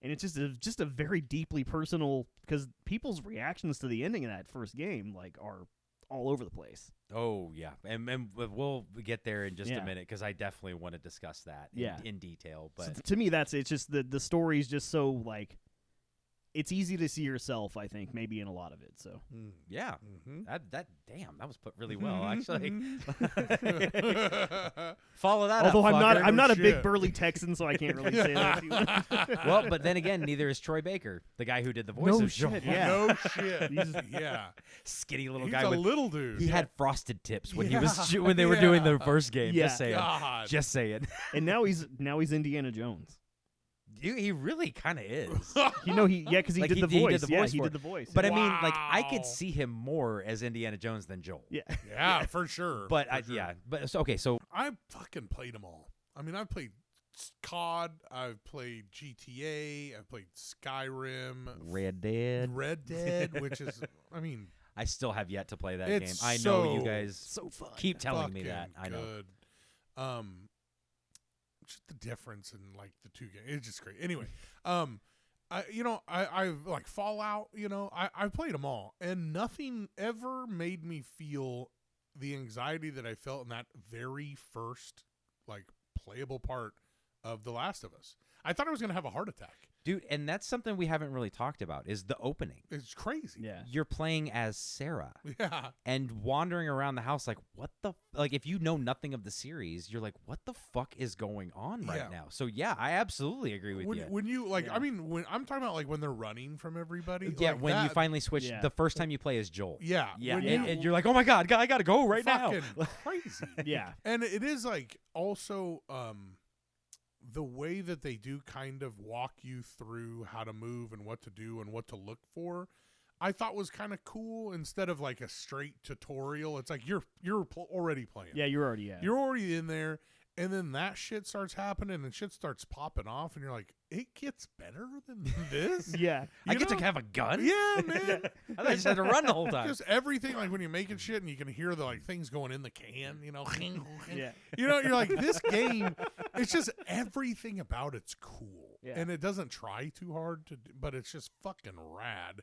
And it's just a very deeply personal, because people's reactions to the ending of that first game like are all over the place. Oh yeah, and we'll get there in just a Yeah. minute because I definitely want to discuss that in detail. But So to me, it's just the story's just so like, it's easy to see yourself, I think, maybe in a lot of it. So yeah, Mhm. that was put really well actually. Follow that although up, fucker. I'm not a big shit. burly Texan, so I can't really say that too much. Well, but then again, neither is Troy Baker, the guy who did the voice No of Joel. shit, yeah. No shit. He's- Yeah. Skinny little He's guy a with little dude. he had frosted tips when he Yeah. was when they were doing the Yeah. first game. Yeah. Just saying. God. Just saying. And now he's Indiana Jones. He really kind of is. Because he Like, did the he voice. did the Yeah, voice he for did it. the voice. But yeah. I mean, like I Wow. could see him more as Indiana Jones than Joel. yeah. Yeah, for sure. But for sure. yeah, but so I fucking played them all. I mean, I've played COD, I've played GTA, I've played Skyrim, Red Dead. Red Dead, which is, I mean, I still have yet to play that game. It's I know you so- guys So fun. keep telling me that. fucking I know. good. Just the difference in like the two games. It's just great. Anyway, I've like Fallout. I played them all, and nothing ever made me feel the anxiety that I felt in that very first like playable part of The Last of Us. I thought I was gonna have a heart attack. Dude, and that's something we haven't really talked about is the opening. It's crazy. Yeah. You're playing as Sarah Yeah. and wandering around the house like what the like if you know nothing of the series, you're like what the fuck is going on right Yeah. now? So yeah, I absolutely agree with When, you. when you like, Yeah. I mean, when I'm talking about like when they're running from everybody. Yeah, like when you that- finally switch Yeah. the first time you play as Joel. Yeah. Yeah, when and you're like, "Oh my god, I got to go right now." fucking crazy. Yeah. And it is like also the way that they do kind of walk you through how to move and what to do and what to look for, I thought was kind of cool instead of like a straight tutorial. It's like you're already playing. Yeah, you're already at. You're already in there, and then that shit starts happening and shit starts popping off, and you're like, it gets better than this. Yeah. I You get to know? have a gun? Yeah, man. I thought I just had to run the whole time. Just everything, like when you're making shit and you can hear the like things going in the can, Yeah. you're like, this game, it's just everything about it's cool. Yeah. And it doesn't try too hard to do, but it's just fucking rad.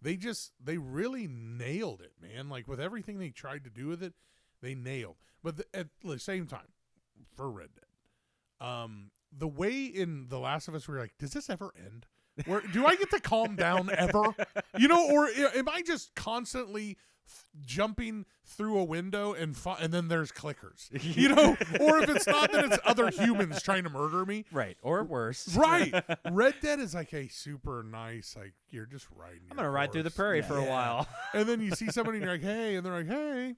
They really nailed it, man. Like with everything they tried to do with it, they nailed. But at the same time, for Red Dead, the way in The Last of Us, we're like, does this ever end? Where do I get to calm down ever? Or am I just constantly jumping through a window and then there's clickers? Or if it's not, then it's other humans trying to murder me. Right, or worse. Right. Red Dead is like a super nice, like you're just riding. I'm going to ride through the prairie for a while. And then you see somebody and you're like, hey, and they're like, hey.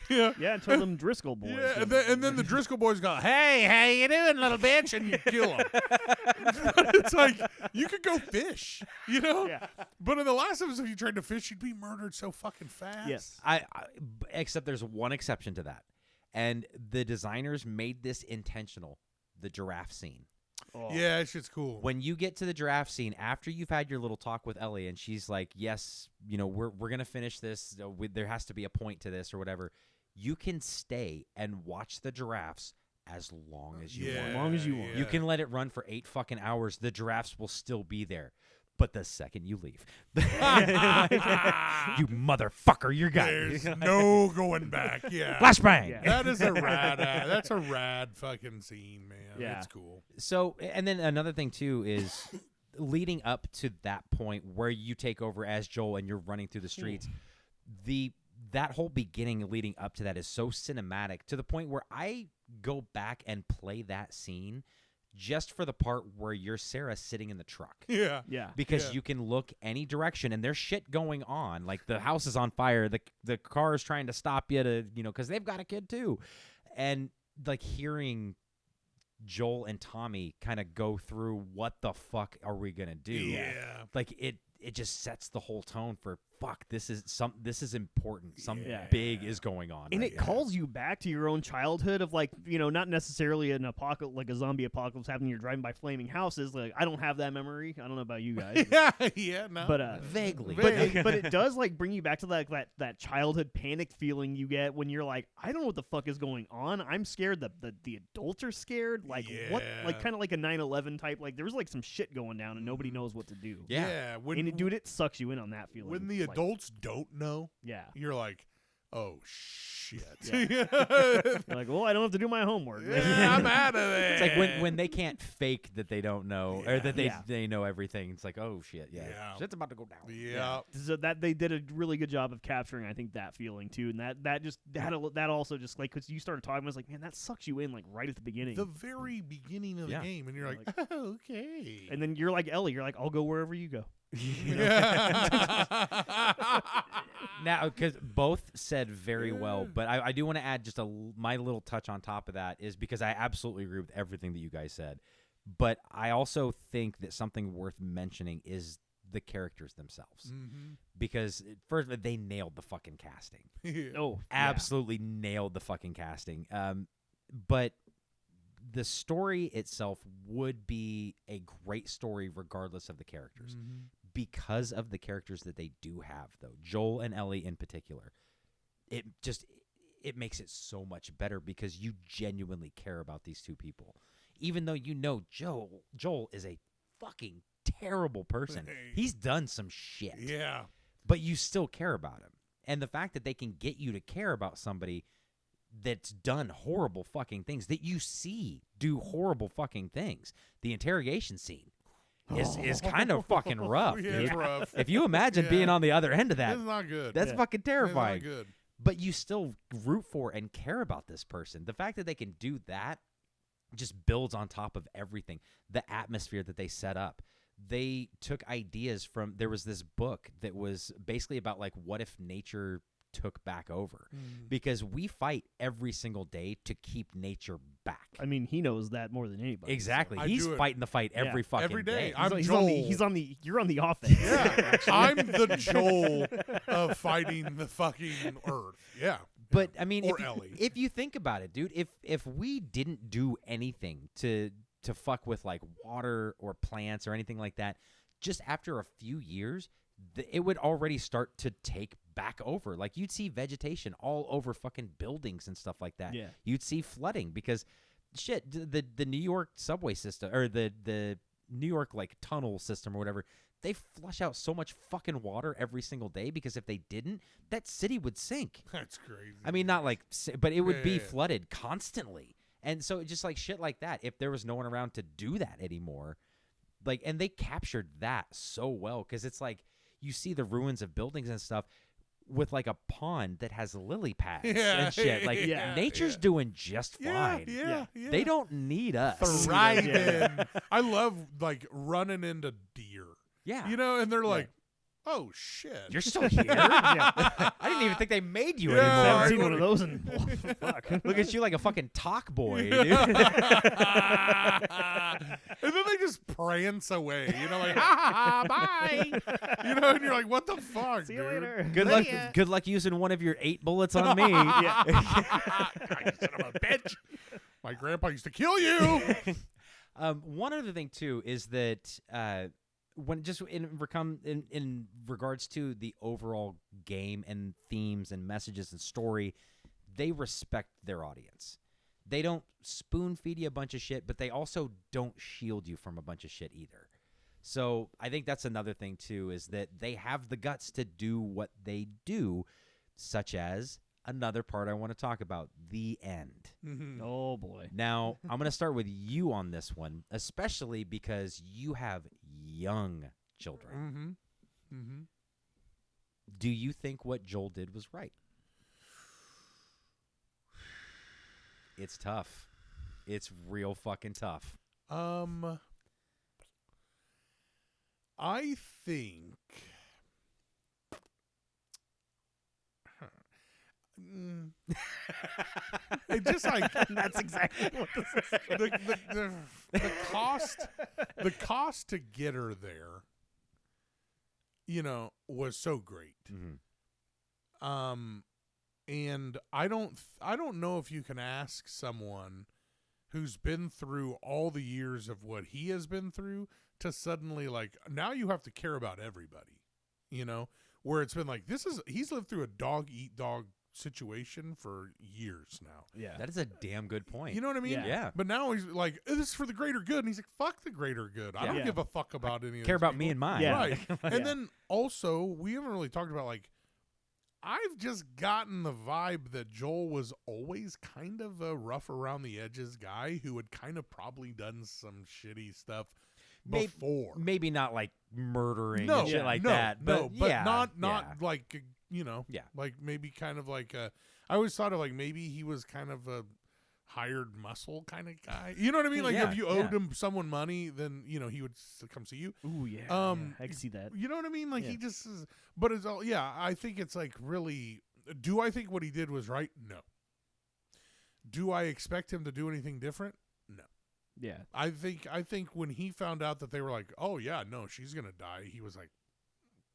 Yeah. Yeah, until them Driscoll boys. Yeah, come. and then the Driscoll boys go, hey, how you doing, little bitch? And you kill them. But it's like, you could go fish, Yeah. But in The Last of Us, if you tried to fish, you'd be murdered so fucking fast. Yes. Except there's one exception to that. And the designers made this intentional, the giraffe scene. Oh. Yeah, that shit's cool. When you get to the giraffe scene, after you've had your little talk with Ellie, and she's like, yes, we're going to finish this. There has to be a point to this or whatever. You can stay and watch the giraffes as long as you want. As long as you want. You can let it run for 8 fucking hours. The giraffes will still be there. But the second you leave, you motherfucker, you're got There's no going back. Yeah. flashbang. Yeah. That is a rad. That's a rad fucking scene, man. Yeah. It's cool. So, and then another thing too is leading up to that point where you take over as Joel and you're running through the streets. That whole beginning leading up to that is so cinematic to the point where I go back and play that scene just for the part where you're Sarah sitting in the truck. Yeah. Yeah. Because Yeah. you can look any direction and there's shit going on. Like the house is on fire. The car is trying to stop you to, because they've got a kid too. And like hearing Joel and Tommy kind of go through what the fuck are we going to do? Yeah. Like it just sets the whole tone for fuck, this is important. Something Yeah. big is going on. And right it now. calls you back to your own childhood of like, not necessarily an apocalypse, like a zombie apocalypse happening. You're driving by flaming houses. Like, I don't have that memory. I don't know about you guys. Yeah, no. But Vaguely. but it does like bring you back to that childhood panic feeling you get when you're like, I don't know what the fuck is going on. I'm scared. The adults are scared. Like what? Like Yeah. kind of like a 9/11 type. Like there's like some shit going down and nobody knows what to do. Yeah. When Dude, it sucks you in on that feeling. when the Like, adults don't know, yeah. you're like, oh shit. You're like, well, I don't have to do my homework. Yeah, I'm out of there. It's like when they can't fake that they don't know or that Yeah. they know everything. It's like, oh shit, yeah, Yeah. shit's about to go down. Yeah. So that they did a really good job of capturing, I think, that feeling too, and that also just like because you started talking, I was like, man, that sucks you in like right at the beginning, The very beginning of the Yeah. game, and you're like, oh, okay. and then you're like Ellie, you're like, I'll go wherever you go. Yeah. Now, because both said very well, but I do want to add just my little touch on top of that is because I absolutely agree with everything that you guys said, but I also think that something worth mentioning is the characters themselves, because first they nailed the fucking casting. Oh, Absolutely nailed the fucking casting. But the story itself would be a great story regardless of the characters. Because of the characters that they do have, though, Joel and Ellie in particular, it makes it so much better because you genuinely care about these two people. Even though Joel is a fucking terrible person. He's done some shit. Yeah. But you still care about him. And the fact that they can get you to care about somebody that's done horrible fucking things, that you see do horrible fucking things. The interrogation scene is kind of fucking rough. Yeah, dude. it's rough. If you imagine Yeah. being on the other end of that, It's not good. that's fucking terrifying. It's not good. But you still root for and care about this person. The fact that they can do that just builds on top of everything. The atmosphere that they set up. They took ideas from, there was this book that was basically about like what if nature took back over, because we fight every single day to keep nature back. I mean, he knows that more than anybody. Exactly. I He's do it fighting the fight every fucking every day. You're on the offense. Yeah. I'm the Joel of fighting the fucking Earth. Yeah. But I mean, Or Ellie. if you think about it, dude, if we didn't do anything to fuck with like water or plants or anything like that, just after a few years, it would already start to take back over. Like you'd see vegetation all over fucking buildings and stuff like that. Yeah. You'd see flooding because shit, the New York subway system or the New York like tunnel system or whatever, they flush out so much fucking water every single day because if they didn't, that city would sink. That's crazy. I mean, not like, but it would be Yeah. flooded constantly. And so just like shit like that, if there was no one around to do that anymore, like, and they captured that so well because it's like you see the ruins of buildings and stuff with like a pond that has lily pads and shit. Like nature's doing just fine. Yeah. They don't need us. thriving. Yeah. I love like running into deer. Yeah. You know, and they're like, oh shit. You're still here? Yeah. I didn't even think they made you Yeah, I anymore. haven't seen one of those in fuck. Look at you like a fucking talk boy, dude. And then they just prance away, you know, like ha ha ha, bye. You know, and you're like, what the fuck, See you dude? later. Good luck using one of your 8 bullets on me. Yeah. You son of a bitch. My grandpa used to kill you. One other thing too is that when just in regards to the overall game and themes and messages and story, they respect their audience. They don't spoon feed you a bunch of shit, but they also don't shield you from a bunch of shit either. So I think that's another thing too, is that they have the guts to do what they do, such as another part I want to talk about, the end. Oh boy. Now, I'm going to start with you on this one, especially because you have young children. Do you think what Joel did was right? It's tough. It's real fucking tough. I think it just like That's exactly what this is. the cost to get her there was so great. Mm-hmm. And I don't know if you can ask someone who's been through all the years of what he has been through to suddenly now you have to care about everybody, where it's been he's lived through a dog eat dog situation for years now. Yeah. That is a damn good point. You know what I mean? Yeah. But now he's like, this is for the greater good. And he's like, fuck the greater good. I don't give a fuck about any of Care these about people. me and mine. Yeah. Right. And then also, we haven't really talked about I've just gotten the vibe that Joel was always kind of a rough around the edges guy who had kind of probably done some shitty stuff before. Maybe not murdering No, and shit like no, that. But but yeah, not Yeah. maybe kind of I always thought of maybe he was kind of a hired muscle kind of guy. You know what I mean? Yeah, If you owed him someone money, then he would come see you. Ooh, yeah. I can see that. You know what I mean? He just is, but it's all, I think it's really, do I think what he did was right? No. Do I expect him to do anything different? No. Yeah. I think when he found out that they were oh yeah, no, she's going to die, he was like,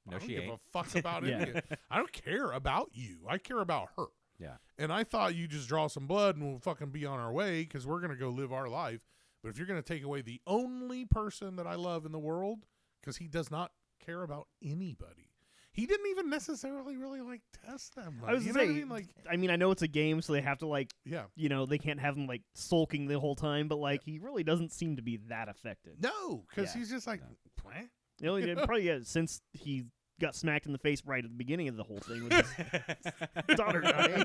No, I don't she give ain't. a fuck about Yeah. it. I don't care about you. I care about her. Yeah. And I thought you just draw some blood and we'll fucking be on our way because we're going to go live our life. But if you're going to take away the only person that I love in the world, because he does not care about anybody. He didn't even necessarily really test them. I was you gonna know say, what I mean? I know it's a game, so they have to Yeah. they can't have him sulking the whole time, but he really doesn't seem to be that affected. No, because Yeah. he's just No. "What?" Probably since he got smacked in the face right at the beginning of the whole thing with his daughter dying.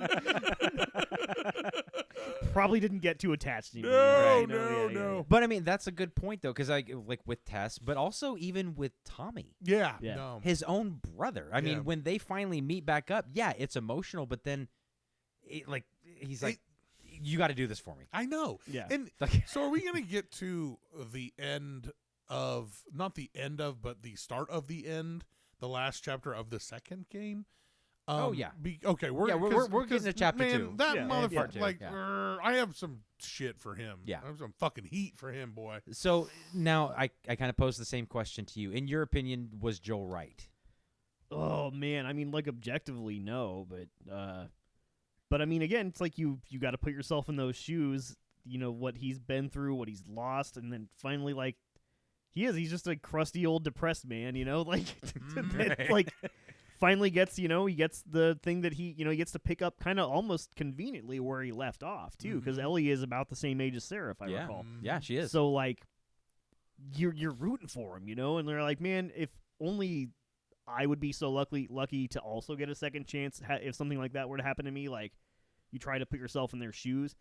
Probably didn't get too attached to him. No. But I mean, that's a good point though, because with Tess, but also even with Tommy, Yeah. Yeah. No. his own brother. I Yeah. mean, when they finally meet back up, it's emotional. But then, he's like, "You got to do this for me." I know. Yeah. And so are we going to get to the end of, not the end of, but the start of the end, the last chapter of the second game? Oh, yeah. Okay, we're getting to chapter man, 2. That Yeah, motherfucker, part 2, I have some shit for him. Yeah. I have some fucking heat for him, boy. So now I kind of pose the same question to you. In your opinion, was Joel right? Oh man, I mean, objectively, no, but I mean, again, it's you got to put yourself in those shoes. What he's been through, what he's lost, and then finally, he's just a crusty old depressed man. That, finally gets, he gets the thing that he gets to pick up kind of almost conveniently where he left off too, because Ellie is about the same age as Sarah, if I recall. Yeah, she is. So you're rooting for him, and they're like, man, if only I would be so lucky to also get a second chance if something like that were to happen to me. You try to put yourself in their shoes.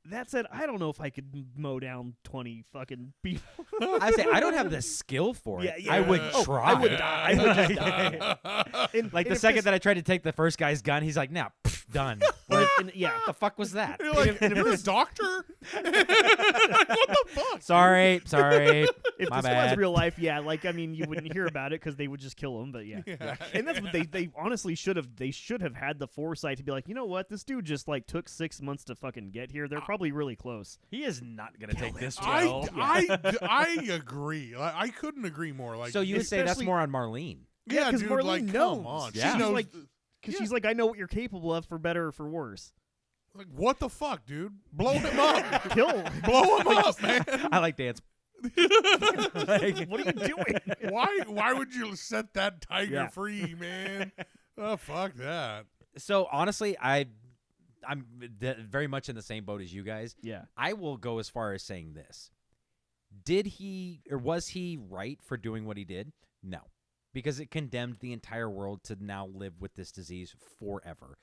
That said, I don't know if I could mow down 20 fucking people. I say I don't have the skill for it. Yeah. I would Oh, try. I would die. I would just die. And the if second this- that I tried to take the first guy's gun, he's like, "Nah, done." yeah. What the fuck was that? You're like, you're a doctor? What the fuck? Sorry. If My this bad. was real life, yeah, you wouldn't hear about it because they would just kill him. But yeah. And that's what they honestly should have. They should have had the foresight to be like, you know what, this dude just took 6 months to fucking get here. They're probably really close. He is not gonna take this I well. agree. I couldn't agree more. So you would say that's especially- more on Marlene? yeah, 'cause dude, Marlene come knows. on. Yeah. She knows. She's like, I know what you're capable of, for better or for worse. What the fuck, dude? Blow him up. Kill him. Blow him up, man. I like dance. What are you doing? Why would you set that tiger Yeah. free, man? Oh, fuck that. So honestly, I'm very much in the same boat as you guys. Yeah. I will go as far as saying this. Did he or was he right for doing what he did? No. Because it condemned the entire world to now live with this disease forever.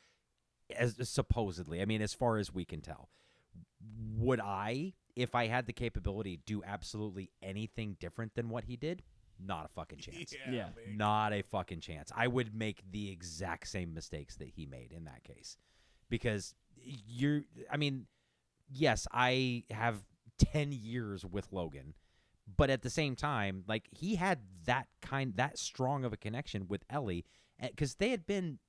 As supposedly. I mean, as far as we can tell. Would I, if I had the capability, do absolutely anything different than what he did? Not a fucking chance. Yeah. man. Not a fucking chance. I would make the exact same mistakes that he made in that case. Because yes, I have 10 years with Logan, but at the same time, he had that strong of a connection with Ellie, because they had been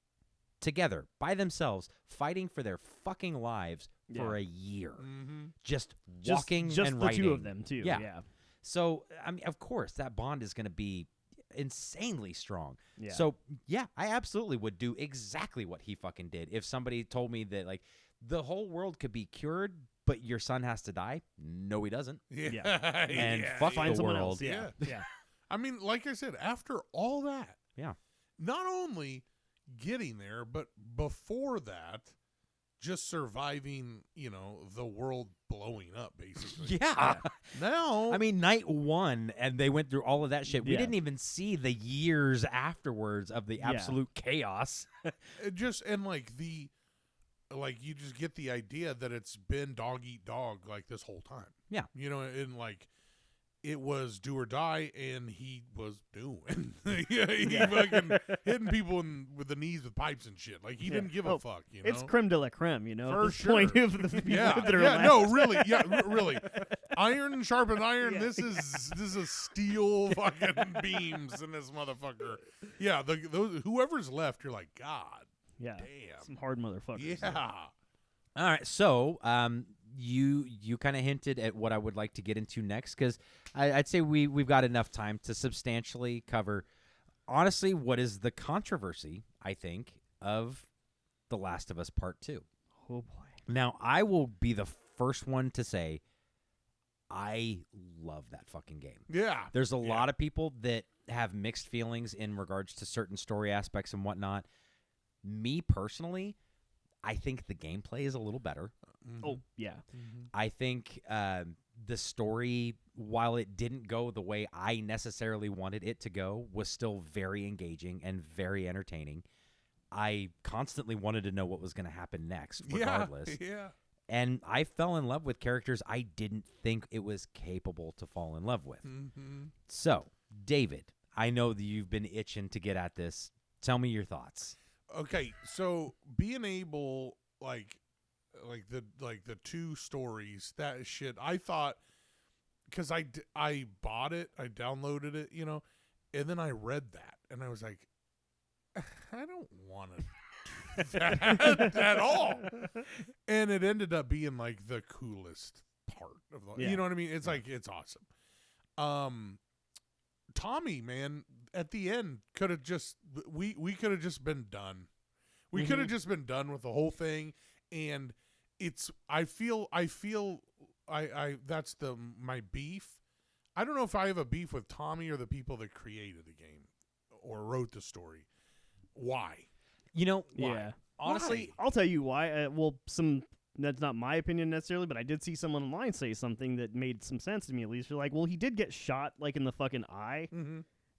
together by themselves fighting for their fucking lives for a year. Mm-hmm. Just walking just and the writing. two of them too. Yeah. Yeah. So, I mean, of course, that bond is going to be insanely strong. Yeah. So yeah, I absolutely would do exactly what he fucking did. If somebody told me that like the whole world could be cured, but your son has to die, no, he doesn't. Yeah. And Yeah, fuck Find the someone world. else. Yeah. Yeah. I mean, like I said, after all that, Yeah. not only getting there, but before that, just surviving, the world blowing up, basically. Yeah. Now, I mean, night one, and they went through all of that shit. We Yeah. didn't even see the years afterwards of the absolute chaos. it just, and you just get the idea that it's been dog eat dog like this whole time. Yeah. And like it was do or die, and he was doing. He fucking hitting people with the knees with pipes and shit. Like he didn't give a fuck. It's creme de la creme, For at this sure. point of the people that are left. no, really, really. Iron sharpens iron. This is steel fucking beams in this motherfucker. Yeah, those whoever's left, you're like, God, Yeah. damn. Some hard motherfuckers. Yeah. All right, so you kind of hinted at what I would like to get into next, because I'd say we've got enough time to substantially cover, honestly, what is the controversy, I think, of The Last of Us Part 2. Oh, boy. Now, I will be the first one to say I love that fucking game. Yeah. There's a lot of people that have mixed feelings in regards to certain story aspects and whatnot. Me, personally, I think the gameplay is a little better. Oh, yeah. I think the story, while it didn't go the way I necessarily wanted it to go, was still very engaging and very entertaining. I constantly wanted to know what was going to happen next, regardless. Yeah. And I fell in love with characters I didn't think it was capable to fall in love with. Mm-hmm. So, David, I know that you've been itching to get at this. Tell me your thoughts. Okay, so being able like the two stories, that shit, I thought, because I bought it, I downloaded it, and then I read that, and I was like, I don't want to do that at all. And it ended up being like the coolest part of the, you know what I mean? It's like, it's awesome. Tommy, man, at the end could have just, we could have just been done. We could have just been done with the whole thing. And I feel that's my beef. I don't know if I have a beef with Tommy or the people that created the game or wrote the story. Why? Why? Yeah. Honestly, I'll tell you why. That's not my opinion necessarily, but I did see someone online say something that made some sense to me, at least. You're like, well, he did get shot, like, in the fucking eye,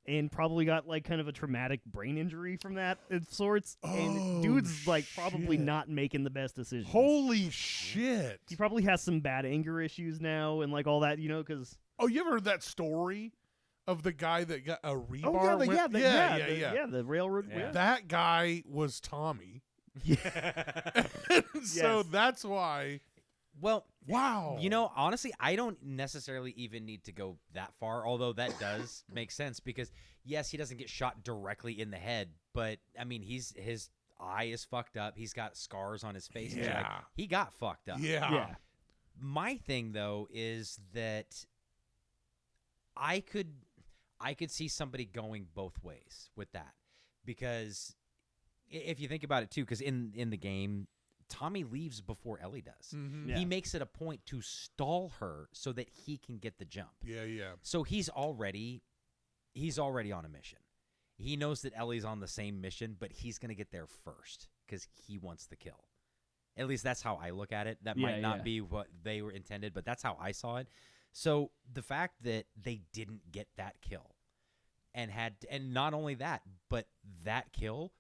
and probably got, like, kind of a traumatic brain injury from that of sorts. And dude's, like, probably not making the best decisions. Holy shit. He probably has some bad anger issues now and, like, all that, because... Oh, you ever heard that story of the guy that got a rebar? Oh, yeah, the railroad. Yeah. That guy was Tommy. Yeah. So that's why. well, Wow. Honestly, I don't necessarily even need to go that far, although that does make sense because, yes, he doesn't get shot directly in the head, but, I mean, his eye is fucked up. He's got scars on his face. Yeah. Like, he got fucked up. Yeah. My thing, though, is that I could see somebody going both ways with that, because if you think about it too, because in the game, Tommy leaves before Ellie does. Mm-hmm. Yeah. He makes it a point to stall her so that he can get the jump. Yeah. So he's already on a mission. He knows that Ellie's on the same mission, but he's going to get there first because he wants the kill. At least that's how I look at it. That might not be what they were intended, but that's how I saw it. So the fact that they didn't get that kill and not only that, but that kill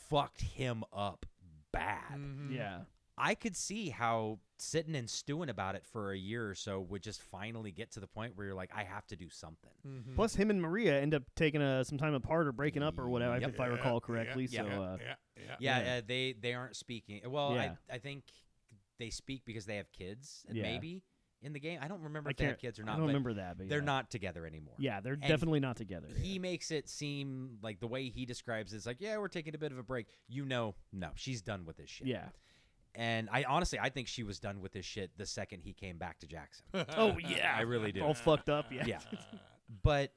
fucked him up bad. Mm-hmm. Yeah. I could see how sitting and stewing about it for a year or so would just finally get to the point where you're like, I have to do something. Mm-hmm. Plus, him and Maria end up taking some time apart or breaking up or whatever, Yep. if I recall correctly. Yeah. So, Yeah, they aren't speaking. Well, Yeah. I think they speak because they have kids, Yeah. maybe in the game. I don't remember I if they have can't- kids or I not. don't but remember that, but they're yeah. not together anymore. Yeah, they're And definitely not together. He makes it seem like the way he describes it's like, yeah, we're taking a bit of a break. No, she's done with this shit. Yeah. And I think she was done with this shit the second he came back to Jackson. Oh, yeah. I really do. All fucked up, yeah. Yeah. But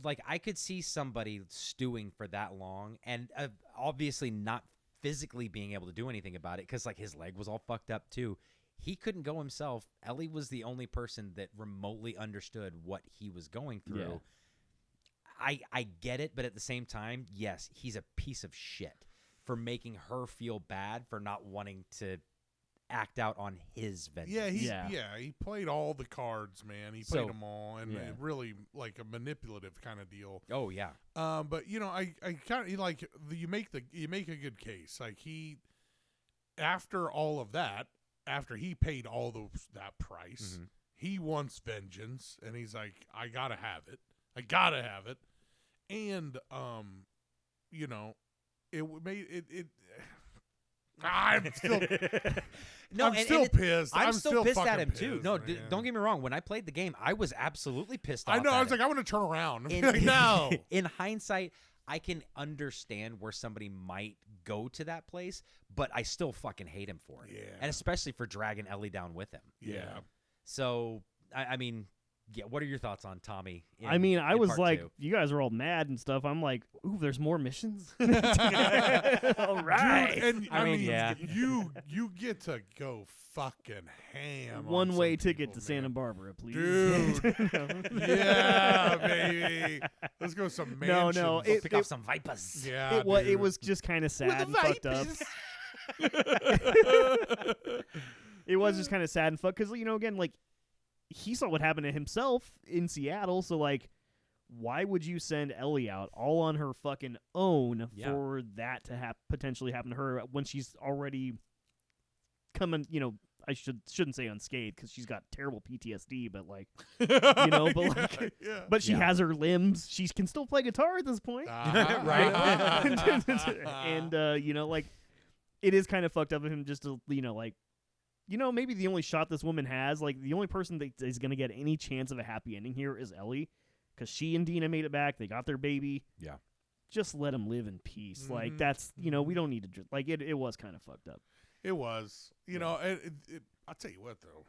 like I could see somebody stewing for that long and obviously not physically being able to do anything about it because like his leg was all fucked up too. He couldn't go himself. Ellie was the only person that remotely understood what he was going through. Yeah. I get it, but at the same time, yes, he's a piece of shit for making her feel bad for not wanting to act out on his vengeance. He played all the cards, man. He played them all, and it really like a manipulative kind of deal. Oh yeah. But you know, I kind of like you make a good case. Like he, after all of that, after he paid all that price, he wants vengeance, and he's like, I gotta have it. And you know, it made it. I'm still pissed. I'm still pissed at him pissed, too. No, man. don't get me wrong. When I played the game, I was absolutely pissed off. I know. I was at like, I want to turn around. In, no. In hindsight, I can understand where somebody might go to that place, but I still fucking hate him for it. Yeah. And especially for dragging Ellie down with him. Yeah. So, I mean, yeah. What are your thoughts on Tommy? I mean, I was part like, 2? you guys are all mad and stuff. I'm like, ooh, there's more missions. All right. Dude, and I mean, yeah. You get to go fucking ham. One way on some ticket people, to man. Santa Barbara, please. Dude. Yeah, baby. Let's go some mansions. No, Pick off some vipers. Yeah, it was just kind of sad and fucked up. It was just kind of sad and fucked because, you know, again, like, he saw what happened to himself in Seattle, so, like, why would you send Ellie out all on her fucking own for that to potentially happen to her when she's already coming, you know, I shouldn't say unscathed because she's got terrible PTSD, but, like, you know, but, like, but she has her limbs. She can still play guitar at this point. Right? And, you know, like, it is kind of fucked up of him just to, you know, like, you know, maybe the only shot this woman has, like, the only person that is going to get any chance of a happy ending here is Ellie, because she and Dina made it back. They got their baby. Yeah. Just let them live in peace. Like, that's, you know, we don't need to, like, it was kind of fucked up. It was. You know, I'll tell you what, though.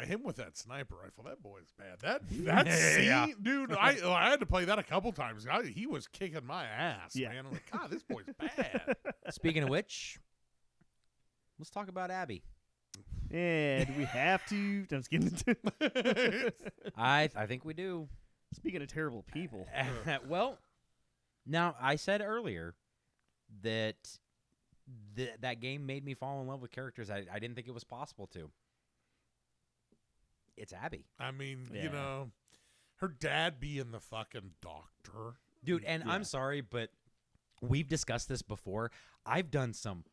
Him with that sniper rifle, that boy's bad. That scene, dude, I had to play that a couple times. He was kicking my ass, man. I'm like, God, this boy's bad. Speaking of which, let's talk about Abby. Yeah, do we have to? I'm just kidding. I think we do. Speaking of terrible people. Well, now I said earlier that that game made me fall in love with characters I didn't think it was possible to. It's Abby. I mean, you know, her dad being the fucking doctor. Dude, and I'm sorry, but we've discussed this before. I've done some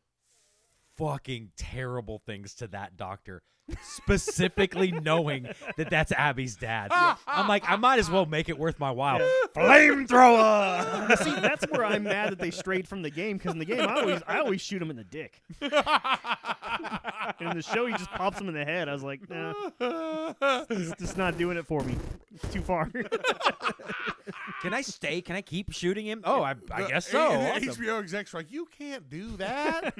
fucking terrible things to that doctor, specifically knowing that that's Abby's dad. I'm like, I might as well make it worth my while. Flamethrower! See, that's where I'm mad that they strayed from the game, because in the game, I always shoot him in the dick. And in the show, he just pops him in the head. I was like, nah, it's just not doing it for me. It's too far. Can I stay? Can I keep shooting him? Oh, I guess so. Awesome. HBO execs are like, you can't do that.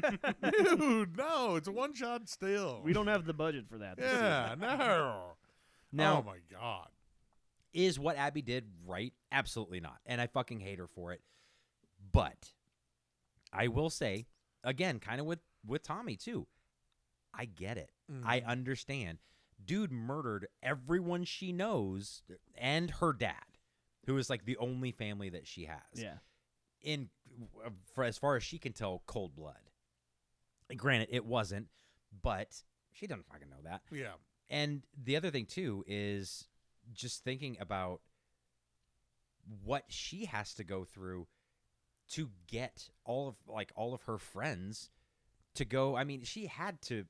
Dude, no, it's a one shot still. We don't have the budget for that. Yeah, no. Now, oh, my God. Is what Abby did right? Absolutely not. And I fucking hate her for it. But I will say, again, kind of with Tommy, too, I get it. I understand. Dude murdered everyone she knows and her dad, who is like the only family that she has. Yeah. For as far as she can tell, cold blood. And granted, it wasn't, but she doesn't fucking know that. Yeah. And the other thing too is just thinking about what she has to go through to get all of her friends to go. I mean, she had to,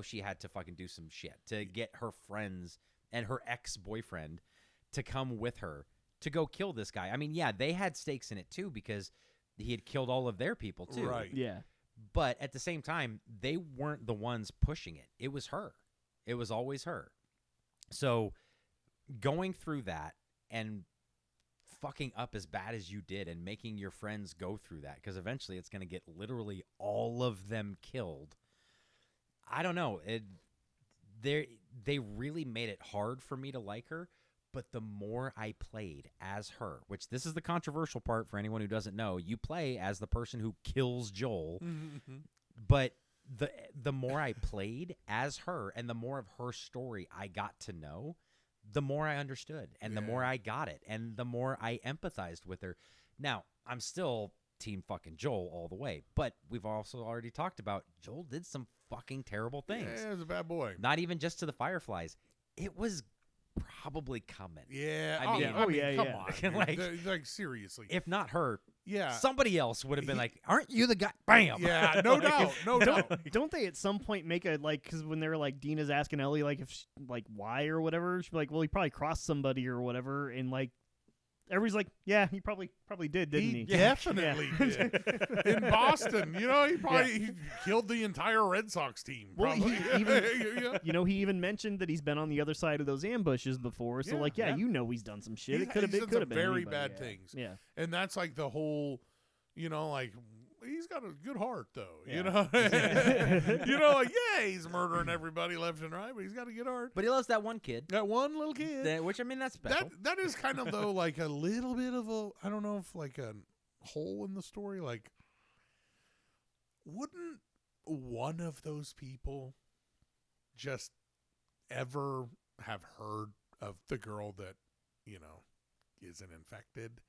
she had to fucking do some shit to get her friends and her ex-boyfriend to come with her to go kill this guy. I mean, yeah, they had stakes in it too because he had killed all of their people too. Right. Yeah. But at the same time, they weren't the ones pushing it. It was her. It was always her. So going through that and fucking up as bad as you did and making your friends go through that, because eventually it's going to get literally all of them killed. I don't know. They really made it hard for me to like her, But the more I played as her, which this is the controversial part for anyone who doesn't know, you play as the person who kills Joel. Mm-hmm. But the more I played as her and the more of her story I got to know, the more I understood and the more I got it and the more I empathized with her. Now, I'm still team fucking Joel all the way, but we've also already talked about Joel did some fucking terrible things. Yeah, he was a bad boy. Not even just to the Fireflies. It was probably coming. Yeah. I mean, come yeah. on. Dude. Like, seriously. If not her, yeah. somebody else would have been like, aren't you the guy? Bam. Yeah, no doubt. No doubt. Don't they at some point make a, like, because when they're like, Dina's asking Ellie, like, if she, like, why or whatever, she'd be like, well, he probably crossed somebody or whatever, and, like, everybody's like, yeah, he probably did, didn't he? Definitely did. In Boston, you know, he killed the entire Red Sox team. Well, Probably. he even, you know, he even mentioned that he's been on the other side of those ambushes before. So, you know, he's done some shit. It could have been very anybody. bad things. Yeah, and that's like the whole, you know, like. He's got a good heart, though. Yeah. You know, you know, like he's murdering everybody left and right, but he's got a good heart. But he loves that one kid. That one little kid, Which, I mean, that's special. that is kind of though like a little bit of a, I don't know if like a hole in the story. Like, wouldn't one of those people just ever have heard of the girl that, you know, isn't infected?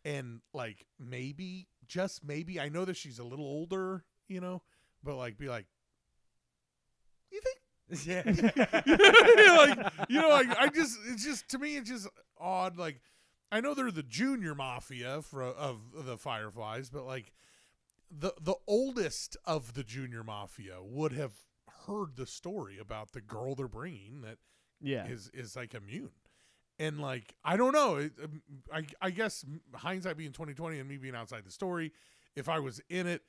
And like maybe, just maybe, I know that she's a little older, you know, but like be like, you think? Yeah. Like, you know, like it's just to me it's just odd. Like, I know they're the junior mafia of the Fireflies, but like the oldest of the junior mafia would have heard the story about the girl they're bringing that is like immune. And like, I don't know. I guess hindsight being 2020 and me being outside the story, if I was in it,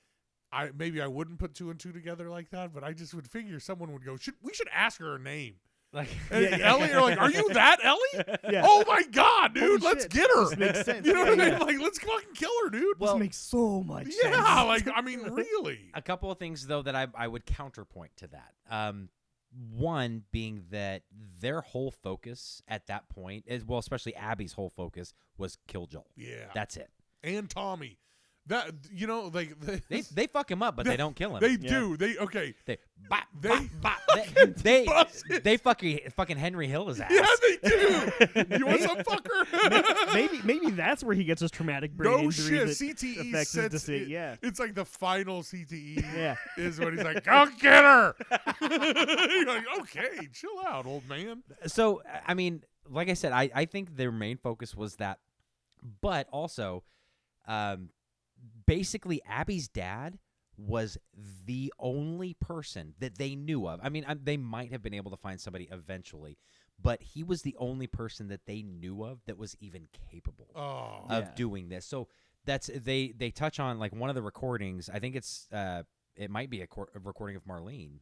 maybe I wouldn't put two and two together like that. But I just would figure someone would go, we should ask her name. Like, Ellie, or like, are you that Ellie? Yeah. Oh my God, dude, Holy let's shit. get her. This makes sense. You know what I Yeah. mean? Like, let's fucking kill her, dude. Well, this makes so much sense. Yeah, like, I mean, really. a couple of things, though, that I would counterpoint to that. One being that their whole focus at that point, well, especially Abby's whole focus, was kill Joel. Yeah. That's it. And Tommy. That, you know, like They fuck him up, but they don't kill him. They do. They Bop, They bop, bop. They fucking Henry Hill his ass. Yeah, they do. You want some fucker? maybe that's where he gets his traumatic brain No injury shit. that CTE affects his sets decision. it. Yeah. It's like the final CTE. Yeah. Is when he's like, go get her. You're like, okay, chill out, old man. So, I mean, like I said, I think their main focus was that, but also, basically, Abby's dad was the only person that they knew of. I mean, they might have been able to find somebody eventually, but he was the only person that they knew of that was even capable of doing this. So that's they touch on like one of the recordings. I think it might be a recording of Marlene,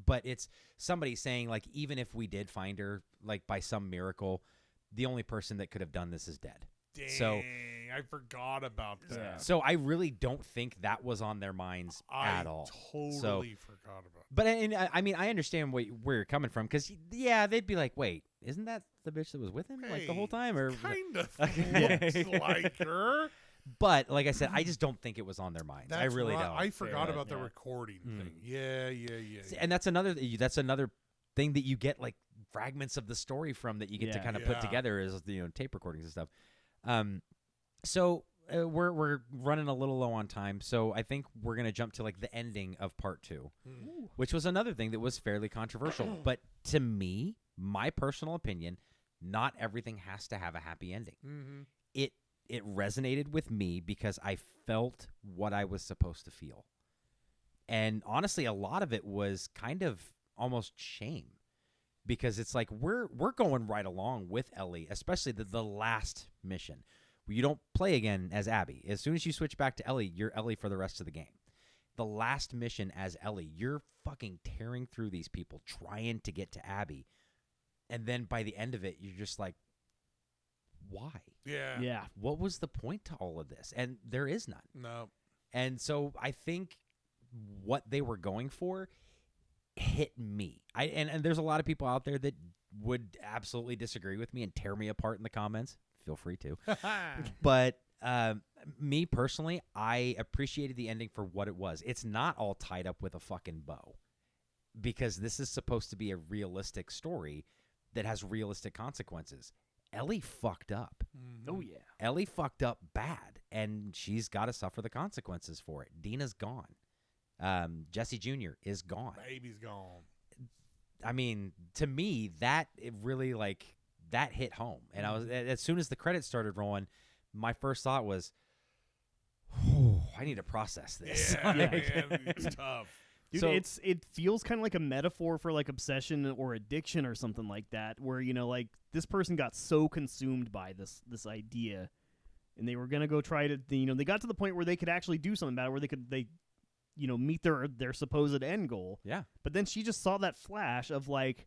but it's somebody saying like even if we did find her like by some miracle, the only person that could have done this is dead. Dang, So I forgot about that. So I really don't think that was on their minds at all. Totally forgot about that. But I mean, I understand where you're coming from because they'd be like, "Wait, isn't that the bitch that was with him like the whole time?" Or kind of looks like her. But like I said, I just don't think it was on their minds. I really don't. I forgot about the yeah. recording thing. Yeah. And that's another thing that you get like fragments of the story from that you get to kind of put together is tape recordings and stuff. So we're running a little low on time, so I think we're gonna jump to like the ending of part 2, which was another thing that was fairly controversial. But to me, my personal opinion, not everything has to have a happy ending. Mm-hmm. It resonated with me because I felt what I was supposed to feel, and honestly, a lot of it was kind of almost shame. Because it's like we're going right along with Ellie, especially the last mission. You don't play again as Abby. As soon as you switch back to Ellie, you're Ellie for the rest of the game. The last mission as Ellie, you're fucking tearing through these people, trying to get to Abby. And then by the end of it, you're just like, why? Yeah. What was the point to all of this? And there is none. No. And so I think what they were going for, hit me. And there's a lot of people out there that would absolutely disagree with me and tear me apart in the comments. Feel free to. But me personally, I appreciated the ending for what it was. It's not all tied up with a fucking bow, because this is supposed to be a realistic story that has realistic consequences. Ellie fucked up. Oh, yeah. Ellie fucked up bad, and she's got to suffer the consequences for it. Dina's gone. Jesse Jr. is gone. Baby's gone. I mean, to me, it really, like, that hit home. And I was, as soon as the credits started rolling, my first thought was, I need to process this. Yeah, man, it's tough. Dude, So- it feels kind of like a metaphor for like obsession or addiction or something like that, where like this person got so consumed by this idea, and they were gonna go try to they got to the point where they could actually do something about it, where they meet their supposed end goal. Yeah. But then she just saw that flash of like,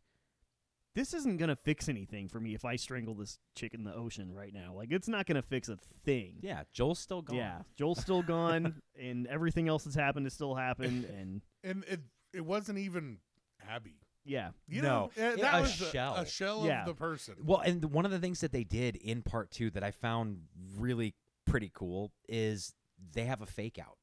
this isn't gonna fix anything for me if I strangle this chick in the ocean right now. Like, it's not gonna fix a thing. Yeah, Joel's still gone. Yeah, Joel's still gone, and everything else that's happened has still happened, and it wasn't even Abby. yeah. You No, know, it- that a was shell. a shell Yeah. of the person. Well, and one of the things that they did in part 2 that I found really pretty cool is they have a fake out.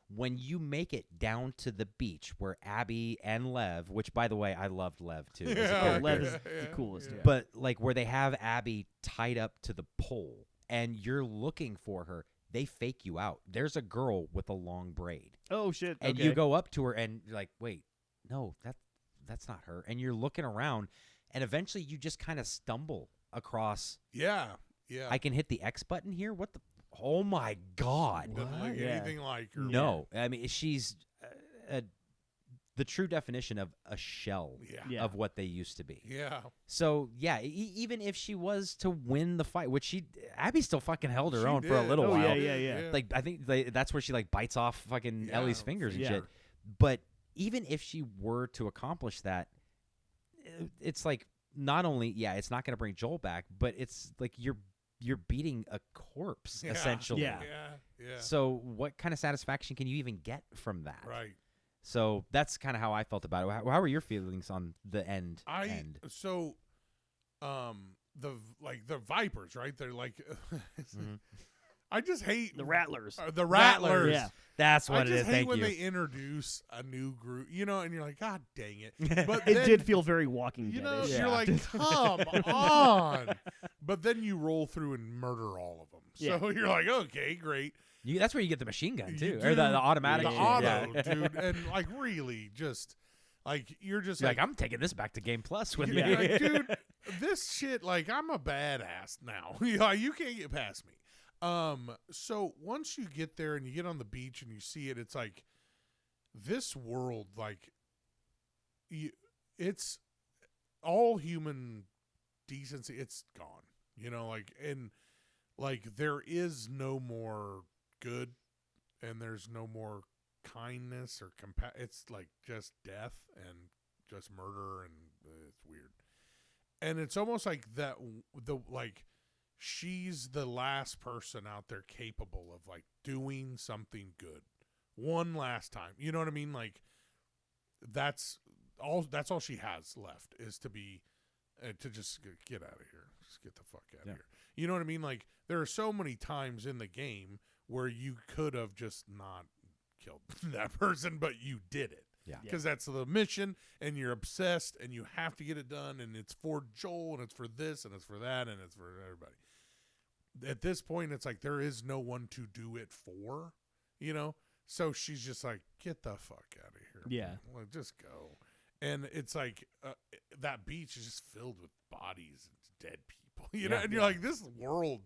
When you make it down to the beach where Abby and Lev, which, by the way, I loved Lev too. as a Yeah. character. Lev is Yeah, the coolest. yeah. Yeah. But like where they have Abby tied up to the pole and you're looking for her, they fake you out. There's a girl with a long braid. Oh shit! And okay. you go up to her and you're like, wait, no, that's not her. And you're looking around and eventually you just kind of stumble across, Yeah. I can hit the X button here? What the? Oh my God. Doesn't look Yeah. anything like her. No. I mean, she's the true definition of a shell Yeah. Yeah. of what they used to be. Yeah. So, yeah, even if she was to win the fight, which Abby still fucking held her She own for a did. little Oh, while. yeah. Like, I think that's where she, like, bites off fucking Yeah, Ellie's fingers and yeah. shit. But even if she were to accomplish that, it's like, not only, it's not going to bring Joel back, but it's like you're beating a corpse, Yeah. essentially. Yeah. Yeah. So what kind of satisfaction can you even get from that? Right. So that's kind of how I felt about it. How were your feelings on the end? So the vipers, right? They're like Mhm. I just hate The Rattlers. the rattlers. Yeah. That's what I it just is. hate Thank when you. they introduce a new group, and you're like, God dang it. But It then, did feel very Walking you Dead. know, Yeah. you're like, come on. But then you roll through and murder all of them. Yeah. So you're like, okay, great. That's where you get the machine gun You too, do or the automatic. the shit, auto, yeah. dude, and like really just like you're just You're like, I'm taking this back to Game Plus with you're me. like, dude, this shit, like I'm a badass now. You can't get past me. So once you get there and you get on the beach and you see it, it's like this world, like it's all human decency. It's gone, and there is no more good and there's no more kindness or it's like just death and just murder, and it's weird. And it's almost like that she's the last person out there capable of like doing something good one last time. You know what I mean? Like that's all she has left is to be to just get out of here. Just get the fuck out of here. You know what I mean? Like there are so many times in the game where you could have just not killed that person, but you did it. Yeah. Because that's the mission, and you're obsessed, and you have to get it done, and it's for Joel, and it's for this, and it's for that, and it's for everybody. At this point, it's like there is no one to do it for, So she's just like, get the fuck out of here. Yeah. Like, just go. And it's like that beach is just filled with bodies and dead people, and you're like, this world,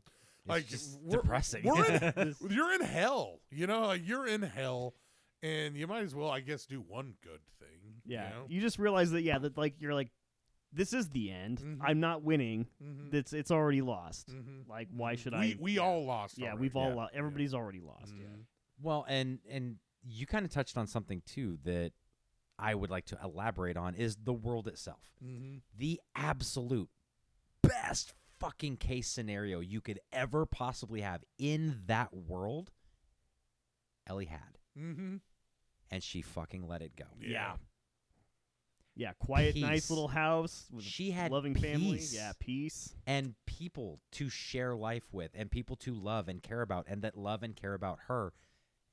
like, just we're depressing. you're in hell, like you're in hell. And you might as well, I guess, do one good thing. Yeah. You know? You just realize that that like you're like, this is the end. Mhm. I'm not winning. Mm-hmm. It's already lost. Mm-hmm. Like, why should I? We all lost. Yeah, already. we've all Yeah. lost. Everybody's already lost. Yeah. Mhm. Well, and you kind of touched on something too that I would like to elaborate on is the world itself. Mm-hmm. The absolute best fucking case scenario you could ever possibly have in that world, Ellie had. Mm-hmm. And she fucking let it go. Yeah. Yeah, quiet, peace. nice little house with She a had loving family. peace. Yeah, peace. And people to share life with, and people to love and care about, and that love and care about her.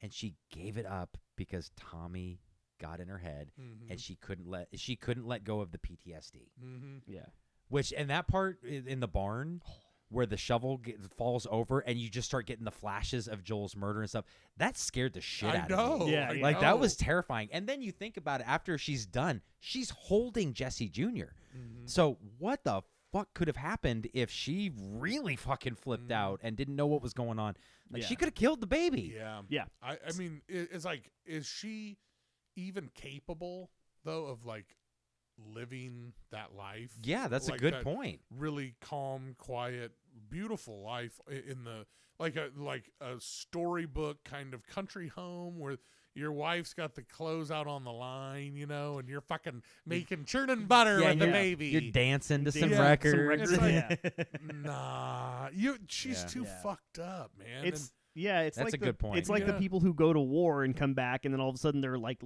And she gave it up because Tommy got in her head, and she couldn't let go of the PTSD. Yeah. And that part in the barn where the shovel falls over, and you just start getting the flashes of Joel's murder and stuff, that scared the shit out of me. Yeah, Like, that was terrifying. And then you think about it, after she's done, she's holding Jesse Jr. So what the fuck could have happened if she really fucking flipped out and didn't know what was going on? Like, she could have killed the baby. Yeah. I mean, it's like, is she even capable, though, of, like, living that life? Yeah, that's like a good that point. Really calm, quiet, beautiful life in the like a storybook kind of country home where your wife's got the clothes out on the line, you know, and you're fucking making churning butter with the baby. You're dancing to some Yeah, records. It's like, Yeah. nah, she's too fucked up, man. It's That's like a good point. It's like the people who go to war and come back, and then all of a sudden they're like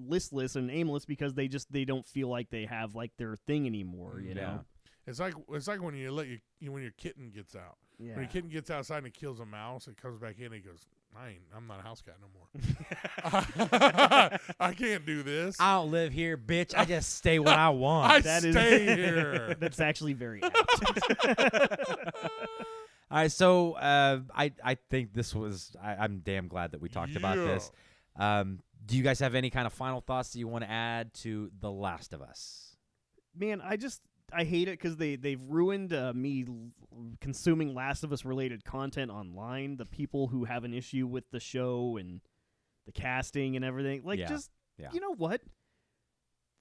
listless and aimless because they don't feel like they have like their thing anymore. You know, it's like when when your kitten gets out. Yeah. When your kitten gets outside and it kills a mouse, it comes back in and he goes, I'm not a house cat no more. I can't do this. I don't live here, bitch. I just stay where I want. Stay here. That's actually very apt. All right, so I think this was I'm damn glad that we talked about this. Do you guys have any kind of final thoughts that you want to add to The Last of Us? Man, I hate it because they've ruined me consuming Last of Us related content online. The people who have an issue with the show and the casting and everything, you know what?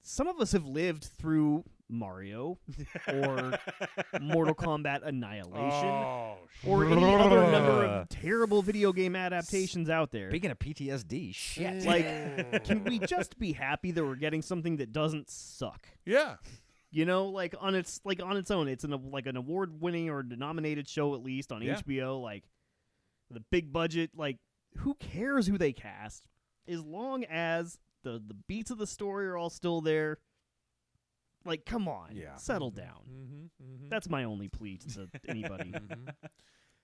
Some of us have lived through Mario or Mortal Kombat Annihilation or any other number of terrible video game adaptations out there. Speaking of PTSD, shit. Like, can we just be happy that we're getting something that doesn't suck? Yeah. You know, like on its own, it's an award-winning or nominated show at least on HBO. Like the big budget, like who cares who they cast, as long as the beats of the story are all still there. Like, come on, settle down. That's my only plea to anybody.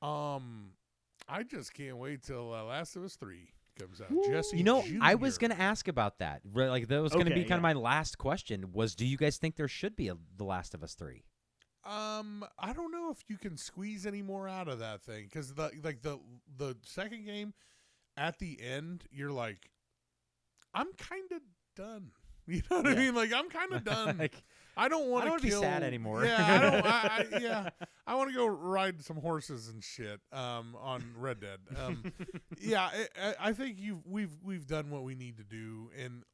I just can't wait till Last of Us 3 comes out. Ooh. Jesse, You know, Jr. I was going to ask about that. Like, that was going to Okay, be kind of my last question was, do you guys think there should be The Last of Us 3? I don't know if you can squeeze any more out of that thing because the second game, at the end, you're like, I'm kind of done. You know what I mean? Like, I'm kind of done. Like, I don't want to be sad anymore. Yeah, I want to go ride some horses and shit on Red Dead. I think we've done what we need to do, and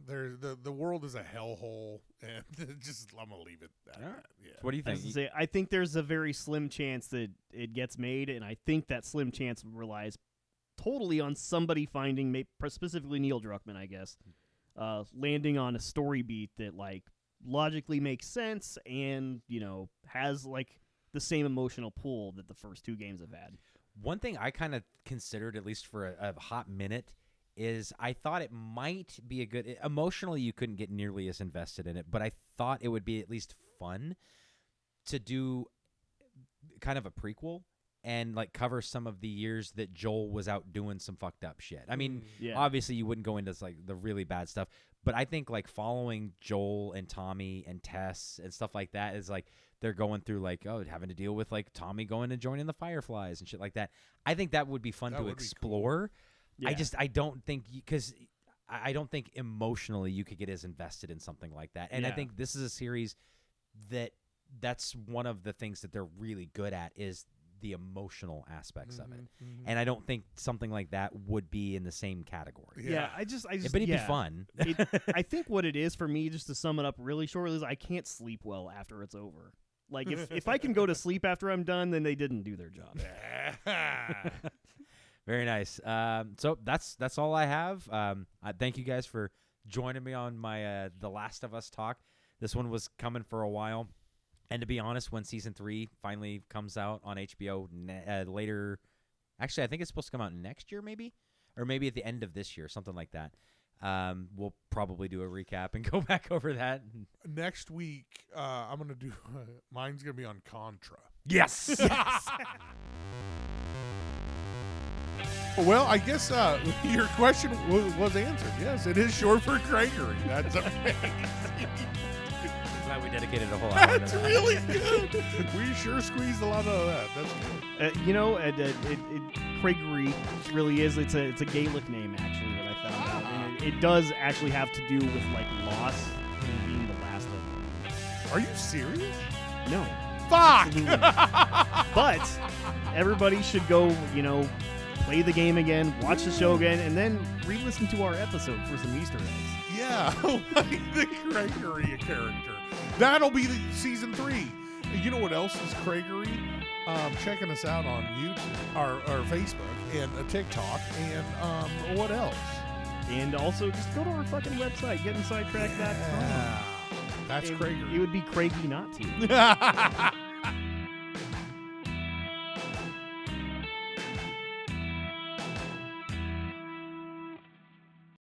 the world is a hellhole, and just I'm gonna leave it at that. Yeah. What do you think? I think there's a very slim chance that it gets made, and I think that slim chance relies totally on somebody finding, specifically Neil Druckmann, I guess, landing on a story beat that like logically makes sense and has like the same emotional pull that the first two games have had. One thing I kind of considered, at least for a hot minute, is I thought it might be a good emotionally you couldn't get nearly as invested in it, but I thought it would be at least fun to do kind of a prequel and like cover some of the years that Joel was out doing some fucked up shit. I mean, obviously you wouldn't go into like the really bad stuff, but I think like following Joel and Tommy and Tess and stuff like that is like they're going through like having to deal with like Tommy going and joining the Fireflies and shit like that. I think that would be fun to explore. Cool. Yeah. I don't think because I don't think emotionally you could get as invested in something like that. And I think this is a series that's one of the things that they're really good at is the emotional aspects of it. And I don't think something like that would be in the same category. Yeah, I just but it'd be fun. I think what it is for me, just to sum it up really shortly, is I can't sleep well after it's over. Like if I can go to sleep after I'm done, then they didn't do their job. Very nice. So that's all I have. I thank you guys for joining me on my The Last of Us talk. This one was coming for a while. And to be honest, when Season 3 finally comes out on HBO later, actually, I think it's supposed to come out next year maybe, or maybe at the end of this year, something like that. We'll probably do a recap and go back over that. Next week, I'm going to do mine's going to be on Contra. Yes. Well, I guess your question was answered. Yes, it is short for Gregory. That's amazing. Glad we dedicated a whole hour to That's that. really good. We sure squeezed a lot of that. That's good. Craigery really is. It's a Gaelic name actually that I found out, and it does actually have to do with like loss and being the last of. Are you serious? No, Fuck. absolutely not. But everybody should go, play the game again, watch the show again, and then re-listen to our episode for some Easter eggs. Yeah, like the Craigery character. That'll be the season 3. You know what else is Craigery? Checking us out on YouTube, our Facebook, and TikTok, and what else? And also, just go to our fucking website, gettinsidetracked.com. Yeah, that's Craigery. It would be Craigie not to.